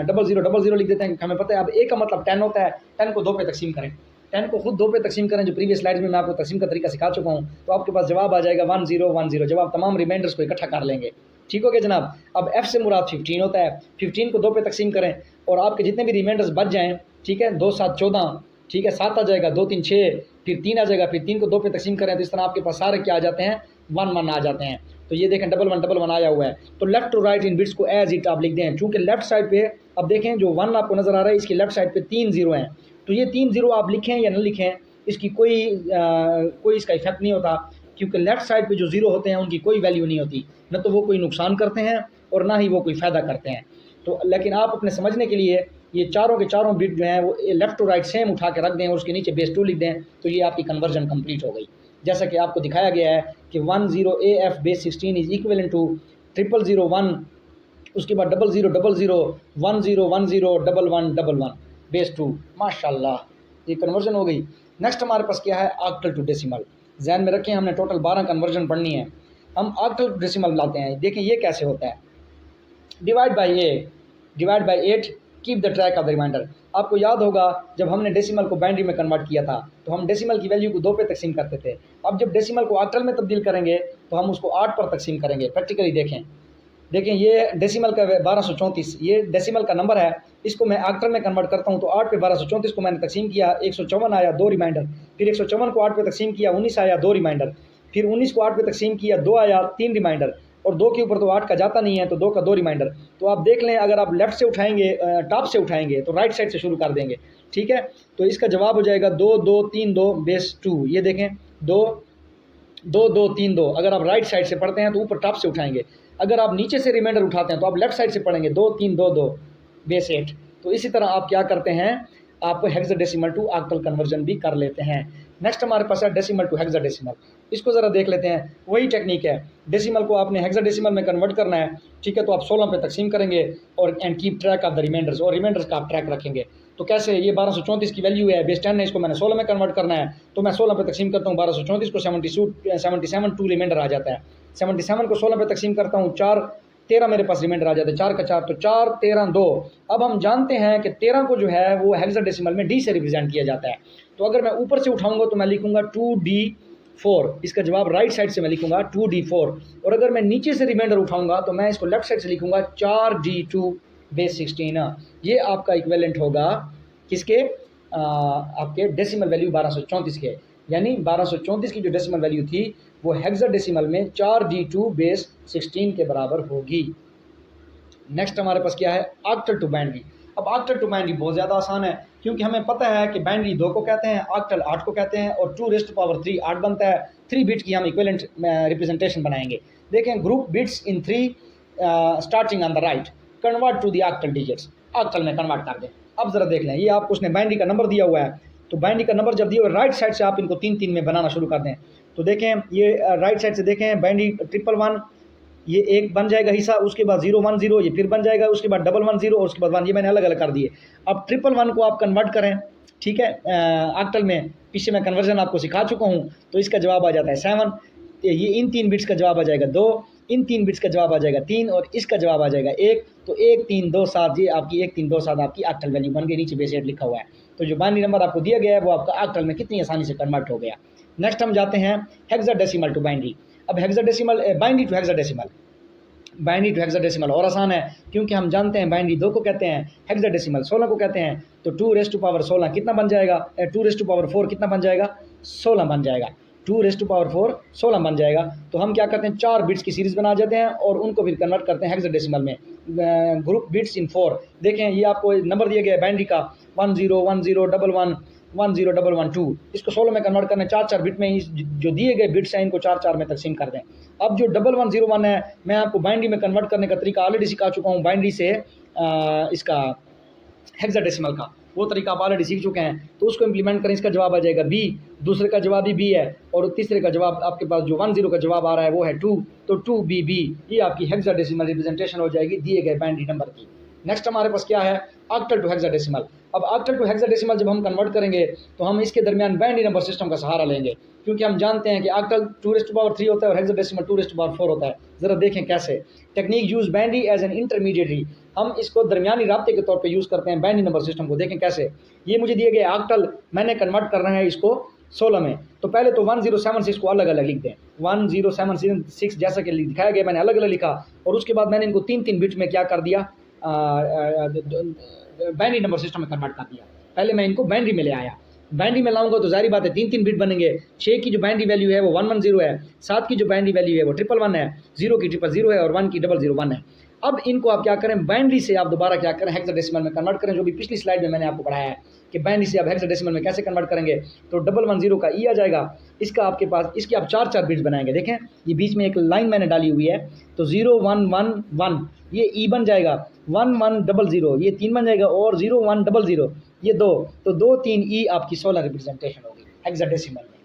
0000 लिख देते हैं, हमें पता है। अब A का मतलब 10 होता है, 10 को 2 पे तकसीम करें, 10 को खुद 2 पे तकसीम करें, जो प्रीवियस स्लाइड में मैं आपको तकसीम का तरीका सिखा चुका हूँ। तो आपके पास जवाब आ जाएगा 1010। जब आप तमाम रिमाइंडर्स को इकट्ठा कर लेंगे, ठीक हो गया जनाब। अब F से मुराद 15 होता है, 15 को 2 पे तकसीम करें, और आपके जितने भी रिमाइंडर्स बच जाएँ, ठीक है, 2 7 14, ठीक है, 7 आ जाएगा, 2 3 6, फिर 3 आ जाएगा, फिर 3 को 2 पे तकसीम करें, तो इस तरह आपके पास सारे क्या आ जाते हैं, 1 1 आ जाते हैं। तो ये देखें 1 1 1 1 आया हुआ है। तो लेफ्ट टू राइट इन बिट्स को एज इट आप लिख दें, चूँकि लेफ्ट साइड पे अब देखें जो 1 आपको नज़र आ रहा है, इसकी लेफ्ट साइड पे 3 0 हैं। तो ये 3 0 आप लिखें या न लिखें, इसकी कोई इसका इफेक्ट नहीं होता, क्योंकि लेफ्ट साइड पे जो 0 होते हैं उनकी कोई वैल्यू नहीं होती, न तो वो कोई नुकसान करते हैं और ना ही वो कोई फ़ायदा करते हैं। तो लेकिन आप अपने समझने के लिए ये चारों के चारों बिट जो हैं वो लेफ्ट टू राइट सेम उठा के रख दें और उसके नीचे बेस 2 लिख दें, तो ये आपकी कन्वर्जन कंप्लीट हो गई। जैसा कि आपको दिखाया गया है कि 10AF base 16 is equivalent to 0001, उसके बाद 0000 10101111 बेस 2। माशाल्लाह, ये कन्वर्जन हो गई। नेक्स्ट हमारे पास क्या है, ऑक्टल टू डेसिमल। ध्यान में रखें, हमने टोटल 12 कन्वर्जन पढ़नी है। हम ऑक्टल टू डेसिमल लाते हैं। देखें ये कैसे होता है, divide by 8, keep the track of the remainder. आपको याद होगा जब हमने डेसिमल को बाइनरी में कन्वर्ट किया था तो हम डेसिमल की वैल्यू को 2 पे तकसीम करते थे। अब जब डेसिमल को ऑक्टल में तब्दील करेंगे तो हम उसको 8 पर तकसीम करेंगे। प्रैक्टिकली देखें ये डेसिमल का 1234, ये डेसिमल का नंबर है, इसको मैं ऑक्टल में कन्वर्ट करता हूँ तो 8 पे 1234 को मैंने तकसीम किया, 154 आया, 2 रिमाइंडर। फिर 154 को 8 पे तकसीम किया, 19 आया, 2 रिमाइंडर। फिर 19 को 8 पे तकसीम किया, 2 आया, 3 रिमाइंडर। और 2 के ऊपर तो 8 का जाता नहीं है तो 2 का 2 रिमाइंडर। तो आप देख लें, अगर आप लेफ्ट से उठाएंगे, टॉप से उठाएंगे तो राइट साइड से शुरू कर देंगे, ठीक है। तो इसका जवाब हो जाएगा 2 2 3 2 बेस 2। ये देखें 2 2 2 3 2। अगर आप राइट साइड से पढ़ते हैं तो ऊपर टॉप से उठाएंगे, अगर आप नीचे से रिमाइंडर उठाते हैं तो आप लेफ्ट साइड से पढ़ेंगे 2 3 2 2 बेस 8। तो इसी तरह आप क्या करते हैं, आप हेक्साडेसिमल टू ऑक्टल कन्वर्जन भी कर लेते हैं। नेक्स्ट हमारे पास है डेसिमल टू हेक्साडेसिमल। इसको ज़रा देख लेते हैं। वही टेक्निक है, डेसिमल को आपने हेक्साडेसिमल में कन्वर्ट करना है, ठीक है। तो आप 16 पे तकसीम करेंगे और and keep track of the remainders, और रिमाइंडर्स का आप ट्रैक रखेंगे। तो कैसे, ये 1234 की वैल्यू है, बेस 10 है, इसको मैंने 16 में कन्वर्ट करना है, तो मैं 16 पे तकसीम करता हूँ 1234 को, 77 2 रिमाइंडर आ जाता है। 77 को 16 पे तकसीम करता हूँ, 4 13 मेरे पास रिमाइंडर आ जाता है, 4 का 4, तो 4 13 2। अब हम जानते हैं कि 13 को जो है वो हेक्साडेसिमल में डी से रिप्रेजेंट किया जाता है। तो अगर मैं ऊपर से उठाऊंगा तो मैं लिखूंगा 2D4, इसका जवाब राइट साइड से मैं लिखूंगा 2D4। और अगर मैं नीचे से रिमाइंडर उठाऊंगा तो मैं इसको लेफ्ट साइड से लिखूंगा 4D2 बेस 16। ये आपका इक्विवेलेंट होगा किसके, आपके डेसिमल वैल्यू 1234 के, यानी 1234 की जो डेसिमल वैल्यू थी वो हेक्साडेसिमल में 4D2 बेस 16 के बराबर होगी। नेक्स्ट हमारे पास क्या है, ऑक्टल टू बाइनरी। अब ऑक्टल टू बाइनरी बहुत ज़्यादा आसान है, क्योंकि हमें पता है कि बाइनरी 2 को कहते हैं, ऑक्टल 8 को कहते हैं, और 2⁻³ 8 बनता है। 3 बिट की हम इक्विवेलेंट रिप्रेजेंटेशन बनाएंगे। देखें, group bits in 3 starting on the right, convert to the octal digits, octal में कन्वर्ट कर दें। अब ज़रा देख लें, ये आपको उसने बाइनरी का नंबर दिया हुआ है, तो बाइनरी का नंबर जब दिया हुआ राइट साइड से आप इनको 3 3 में बनाना शुरू कर दें। तो देखें, ये राइट साइड से देखें, बाइनरी 111, ये एक बन जाएगा हिस्सा, उसके बाद 010, ये फिर बन जाएगा, उसके बाद 110 और उसके बाद 1, ये मैंने अलग अलग कर दिए। अब 111 को आप कन्वर्ट करें, ठीक है, ऑक्टल में। पीछे मैं कन्वर्जन आपको सिखा चुका हूँ, तो इसका जवाब आ जाता है 7। ये इन 3 बिट्स का जवाब आ जाएगा 2, इन 3 बिट्स का जवाब आ जाएगा 3, और इसका जवाब आ जाएगा 1। तो 1 3 2 7, ये आपकी 1 3 2 7 आपकी ऑक्टल वैल्यू बन गई। नीचे बेस 8 लिखा हुआ है, तो जो बाइनरी नंबर आपको दिया गया है वो आपका ऑक्टल में कितनी आसानी से कन्वर्ट हो गया। नेक्स्ट हम जाते हैं हेक्साडेसिमल टू बाइनरी। अब hexadecimal binary to hexadecimal, binary to hexadecimal और आसान है, क्योंकि हम जानते हैं बाइनरी 2 को कहते हैं, हेक्साडेसिमल 16 को कहते हैं। तो 2⁻16 कितना बन जाएगा, 2⁻4 कितना बन जाएगा, 16 बन जाएगा। 2⁻4 16 बन जाएगा। तो हम क्या करते हैं, 4 बिट्स की सीरीज़ बना देते हैं और उनको फिर कन्वर्ट करते हैं हेक्साडेसिमल में, ग्रुप बिट्स इन 4। देखें, ये आपको नंबर दिया गया है बाइनरी का 10 10 11 10 इसको 16 में कन्वर्ट करना है। 4 बिट में जो दिए गए बिट्स हैं इनको 4 में तकसीम कर दें। अब जो 1101 है, मैं आपको बाइनरी में कन्वर्ट करने का तरीका ऑलरेडी सिखा चुका हूँ, बाइनरी से इसका हेक्साडेसिमल का वो तरीका आप ऑलरेडी सीख चुके हैं। तो उसको इम्प्लीमेंट करें, इसका जवाब आ जाएगा B, दूसरे का जवाब भी B है, और तीसरे का जवाब आपके पास जो 10 का जवाब आ रहा है वो है 2, तो 2BB। ये आपकी हेक्साडेसिमल रिप्रेजेंटेशन हो जाएगी दिए गए बाइनरी नंबर की। नेक्स्ट हमारे पास क्या है, ऑक्टल टू हेक्साडेसिमल। अब ऑक्टल टू हेक्साडेसिमल जब हम कन्वर्ट करेंगे तो हम इसके दरमियान बाइनरी नंबर सिस्टम का सहारा लेंगे, क्योंकि हम जानते हैं कि ऑक्टल 2⁻3 होता है और हेक्साडेसिमल 2⁻4 होता है। ज़रा देखें कैसे, technique use binary as an intermediatory, हम इसको दरमियानी राब्ते के तौर पे यूज़ करते हैं बाइनरी नंबर सिस्टम को। देखें कैसे, ये मुझे दिए गए ऑक्टल, मैंने कन्वर्ट करना है इसको 16 में। तो पहले तो 1076 को अलग अलग लिख दें, 1076 जैसा कि दिखाया गया मैंने अलग अलग लिखा, और उसके बाद मैंने इनको 3 3 बिट में क्या कर दिया, बाइनरी नंबर सिस्टम में कन्वर्ट कर दिया। पहले मैं इनको बाइनरी में ले आया, बाइनरी में लाऊंगा तो जारी बात है 3 3 बिट बनेंगे। 6 की जो बाइनरी वैल्यू है वो 110 है, 7 की जो बाइनरी वैल्यू है वो 111 है, 0 की 000 है, और 1 की 001 है। अब इनको आप क्या करें, बाइनरी से आप दोबारा क्या करें, हेक्साडेसिमल में कन्वर्ट करें, जो भी पिछली स्लाइड में मैंने आपको पढ़ाया है कि बाइनरी से आप हेक्साडेसिमल में कैसे कन्वर्ट करेंगे। तो 110 का ई आ जाएगा, इसका आपके पास, इसके आप 4 बिट्स बनाएंगे। देखें, ये बीच में एक लाइन मैंने डाली हुई है, तो 0111 ये ई बन जाएगा। 1100 ये 3 बन जाएगा, और 0100 ये 2, तो 2 3 ई आपकी 16 रिप्रेजेंटेशन होगी हेक्साडेसिमल में।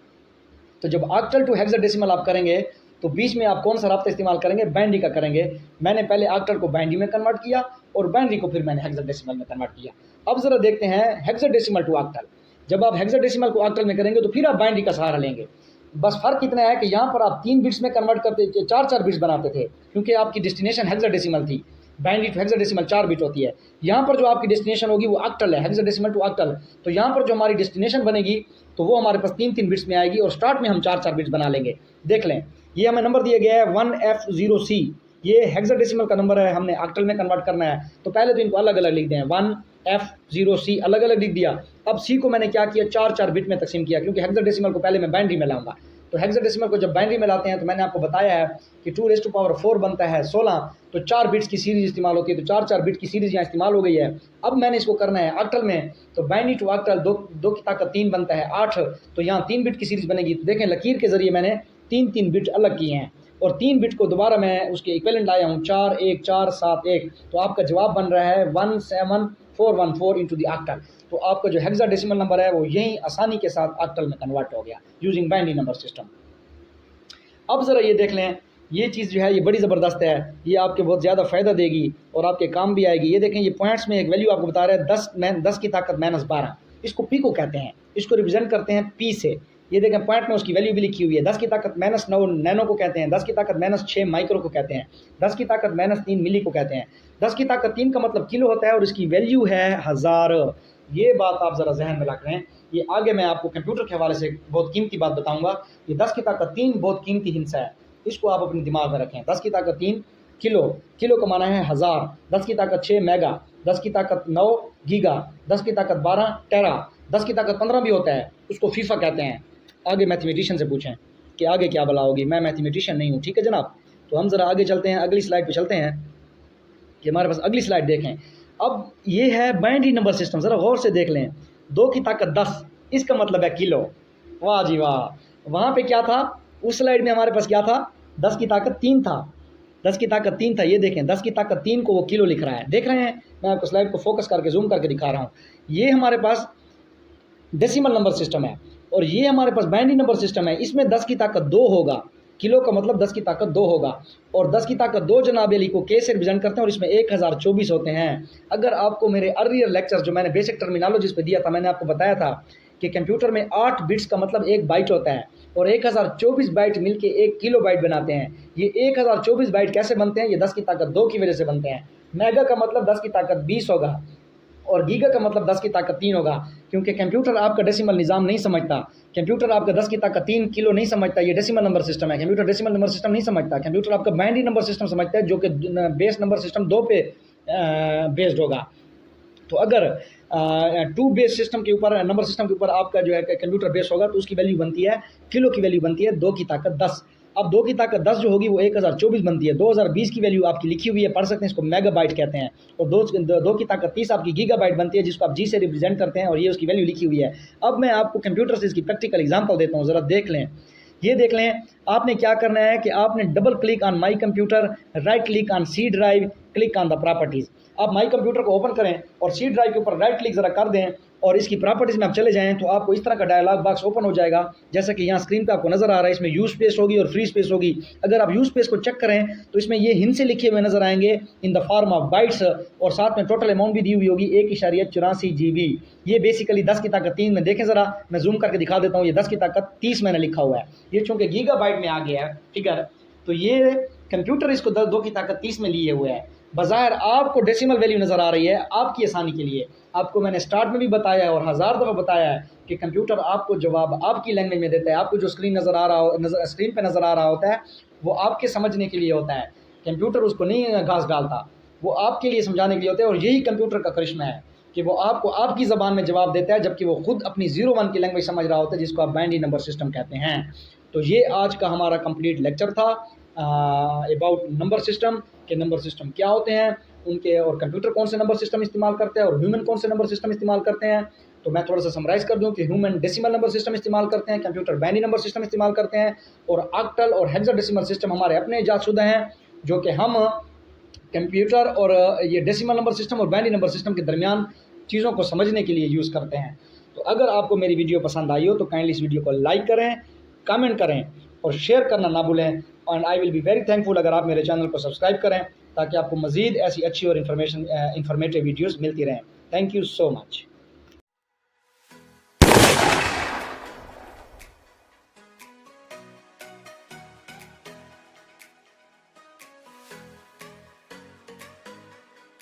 तो जब ऑक्टल टू हेक्साडेसिमल आप करेंगे तो बीच में आप कौन सा राब्ता इस्तेमाल करेंगे, बाइनरी का करेंगे। मैंने पहले ऑक्टल को बाइनरी में कन्वर्ट किया और बाइनरी को फिर मैंने हेक्साडेसिमल में कन्वर्ट किया। अब जरा देखते हैं हेक्साडेसिमल टू ऑक्टल। जब आप हेक्साडेसिमल को ऑक्टल में करेंगे तो फिर आप बाइनरी का सहारा लेंगे। बस फर्क इतना है कि यहाँ पर आप 3 बिट्स में कन्वर्ट करते थे, 4 बिट्स बनाते थे, क्योंकि आपकी डेस्टिनेशन हेक्साडेसिमल थी। बाइनरी टू हेक्साडेसिमल 4 बिट होती है। यहाँ पर जो आपकी डेस्टिनेशन होगी वो ऑक्टल है, हेक्साडेसिमल टू ऑक्टल। तो यहाँ पर जो हमारी डेस्टिनेशन बनेगी तो वो हमारे पास 3 बिट्स में आएगी, और स्टार्ट में हम 4 बिट्स बना लेंगे। देख लें, ये हमें नंबर दिया गया है 1F0C, ये हेक्साडेसिमल का नंबर है, हमने ऑक्टल में कन्वर्ट करना है। तो पहले तो इनको अलग अलग लिख दें, 1F0C अलग अलग लिख दिया। अब सी को मैंने क्या किया, 4 बिट में तकसीम किया, क्योंकि हेक्साडेसिमल को पहले मैं बाइनरी में लाऊंगा। तो हेक्साडेसिमल को जब बाइनरी में लाते हैं तो मैंने आपको बताया है कि 2⁴ बनता है 16, तो 4 बिट्स की सीरीज इस्तेमाल होती है। तो 4 बिट की सीरीज यहाँ इस्तेमाल हो गई है। अब मैंने इसको करना है ऑक्टल में, तो बाइनरी टू ऑक्टल 2 की ताकत 3 बनता है 8, तो यहाँ 3 बिट की सीरीज बनेगी। तो देखें लकीर के जरिए मैंने 3 बिट अलग किए हैं, और 3 बिट को दोबारा मैं उसके इक्विवेलेंट लाया हूँ 4 1 4 7 1। तो आपका जवाब बन रहा है 17414 इंटू दी ऑक्टल। तो आपका जो हेक्साडेसिमल नंबर है वो यही आसानी के साथ ऑक्टल में कन्वर्ट हो गया यूजिंग बाइनरी नंबर सिस्टम। अब ज़रा ये देख लें, ये चीज़ जो है ये बड़ी ज़बरदस्त है, ये आपके बहुत ज़्यादा फ़ायदा देगी और आपके काम भी आएगी। ये देखें, ये पॉइंट्स में एक वैल्यू आपको बता रहा है 10 की ताकत -12, इसको पी को कहते हैं, इसको रिप्रेजेंट करते हैं पी से। ये देखें पॉइंट में उसकी वैल्यू भी लिखी हुई है। 10 की ताकत -9 नैनो को कहते हैं, 10 की ताकत -6 माइक्रो को कहते हैं, 10 की ताकत -3 मिली को कहते हैं। 10 की ताकत 3 का मतलब किलो होता है और इसकी वैल्यू है 1000। ये बात आप ज़रा जहन में रख लें। ये आगे मैं आपको कंप्यूटर के हवाले से बहुत कीमती बात बताऊंगा। ये 10 की ताकत 3 बहुत कीमती हिस्सा है, इसको आप अपने दिमाग में रखें। 10 की ताकत 3 किलो, किलो का माना है 1000। 10 की ताकत 6 मेगा, 10 की ताकत 9 गीगा, 10 की ताकत 12 टेरा, 10 की ताकत 15 भी होता है, उसको फीफा कहते हैं। आगे मैथमेटिशियन से पूछें कि आगे क्या भला होगी, मैं मैथमेटिशियन नहीं हूँ, ठीक है जनाब। तो हम ज़रा आगे चलते हैं, अगली स्लाइड पे चलते हैं कि हमारे पास अगली स्लाइड देखें। अब ये है बाइनरी नंबर सिस्टम, ज़रा गौर से देख लें। 2 की ताकत 10, इसका मतलब है किलो। वाह जी वाह। वहाँ पे क्या था, उस स्लाइड में हमारे पास क्या था, 10 की ताकत 3 था, 10 की ताकत 3 था। ये देखें 10 की ताकत 3 को वो किलो लिख रहा है, देख रहे हैं। मैं आपको स्लाइड को फोकस करके जूम करके दिखा रहा हूँ। ये हमारे पास डेसिमल नंबर सिस्टम है और ये हमारे पास बाइनरी नंबर सिस्टम है। इसमें 10 की ताकत 2 होगा, किलो का मतलब 10 की ताकत 2 होगा, और 10 की ताकत 2 जनाब अली को के से रिप्रेजेंट करते हैं और इसमें 1024 होते हैं। अगर आपको मेरे अर्लियर लेक्चर जो मैंने बेसिक टर्मिनोलॉजीज पे दिया था, मैंने आपको बताया था कि कंप्यूटर में 8 बिट्स का मतलब 1 बाइट होता है और 1024 बाइट मिलके 1 किलो बाइट बनाते हैं। ये 1024 बाइट कैसे बनते हैं, ये 10 की ताकत 2 की वजह से बनते हैं। मेगा का मतलब 10 की ताकत 20 होगा और गीगा का मतलब 10 की ताकत 3 होगा, क्योंकि कंप्यूटर आपका डेसिमल निज़ाम नहीं समझता। कंप्यूटर आपका 10 की ताकत 3 किलो नहीं समझता, ये डेसिमल नंबर सिस्टम है। कंप्यूटर डेसिमल नंबर सिस्टम नहीं समझता, कंप्यूटर आपका बाइनरी नंबर सिस्टम समझता है, जो कि बेस नंबर सिस्टम 2 पे बेस्ड होगा। तो अगर 2 बेस सिस्टम के ऊपर, नंबर सिस्टम के ऊपर आपका जो है कंप्यूटर बेस होगा तो उसकी वैल्यू बनती है, किलो की वैल्यू बनती है 2 की ताकत 10। अब 2 की ताकत 10 जो होगी वो 1024 बनती है। 2020 की वैल्यू आपकी लिखी हुई है, पढ़ सकते हैं, इसको मेगाबाइट कहते हैं। और 2 की ताकत 30 आपकी गीगाबाइट बनती है, जिसको आप जी से रिप्रेजेंट करते हैं, और ये उसकी वैल्यू लिखी हुई है। अब मैं आपको कंप्यूटर से इसकी प्रैक्टिकल एग्जांपल देता हूँ, ज़रा देख लें। ये देख लें, आपने क्या करना है कि आपने double click on my computer, right click on C drive, click on the properties. आप माई कंप्यूटर को ओपन करें और सी ड्राइव के ऊपर राइट क्लिक ज़रा कर दें और इसकी प्रॉपर्टीज़ में आप चले जाएं तो आपको इस तरह का डायलॉग बॉक्स ओपन हो जाएगा, जैसा कि यहाँ स्क्रीन पे आपको नज़र आ रहा है। इसमें यूज स्पेस होगी और फ्री स्पेस होगी। अगर आप यूज स्पेस को चेक करें तो इसमें ये हिंद से लिखे हुए नजर आएंगे in the form of bytes, और साथ में टोटल अमाउंट भी दी हुई होगी 1.84 GB। ये बेसिकली 10 की ताकत 3 में, देखें ज़रा, मैं जूम करके दिखा देता हूँ। ये 10 की ताकत 30 मैंने लिखा हुआ है, ये चूँकि गीगाबाइट में आ गया है फिगर, तो ये कंप्यूटर इसको 2 की ताकत 30 में लिए हुए है। बज़ाहिर आपको डेसिमल वैल्यू नज़र आ रही है, आपकी आसानी के लिए आपको मैंने स्टार्ट में भी बताया है और 1000 दफ़ा बताया है कि कंप्यूटर आपको जवाब आपकी लैंग्वेज में देता है। आपको जो स्क्रीन नज़र आ रहा हो, स्क्रीन पे नज़र आ रहा होता है, वो आपके समझने के लिए होता है। कंप्यूटर उसको नहीं घास डालता, वो आपके लिए समझाने के लिए होता है। और यही कंप्यूटर का करिश्मा है कि वो आपको आपकी ज़बान में जवाब देता है, जबकि वो खुद अपनी 01 की लैंग्वेज समझ रहा होता है, जिसको आप बाइनरी नंबर सिस्टम कहते हैं। तो ये आज का हमारा कंप्लीट लेक्चर था अबाउट नंबर सिस्टम, के नंबर सिस्टम क्या होते हैं उनके, और कंप्यूटर कौन से नंबर सिस्टम इस्तेमाल करते हैं और ह्यूमन कौन से नंबर सिस्टम इस्तेमाल करते हैं। तो मैं थोड़ा सा समराइज़ कर दूं कि ह्यूमन डेसिमल नंबर सिस्टम इस्तेमाल करते हैं, कंप्यूटर बाइनरी नंबर सिस्टम इस्तेमाल करते हैं, और ऑक्टल और हेक्साडेसिमल सिस्टम हमारे अपने इजादशुदा हैं, जो कि हम कंप्यूटर और ये डेसिमल नंबर सिस्टम और बाइनरी नंबर सिस्टम के दरमियान चीज़ों को समझने के लिए यूज़ करते हैं। तो अगर आपको मेरी वीडियो पसंद आई हो तो काइंडली इस वीडियो को लाइक करें, कमेंट करें और शेयर करना ना भूलें। And I will be very thankful अगर आप मेरे चैनल को सब्सक्राइब करें, ताकि आपको मज़ीद ऐसी अच्छी और इंफॉर्मेटिव वीडियोज़ मिलती रहें। Thank you so much.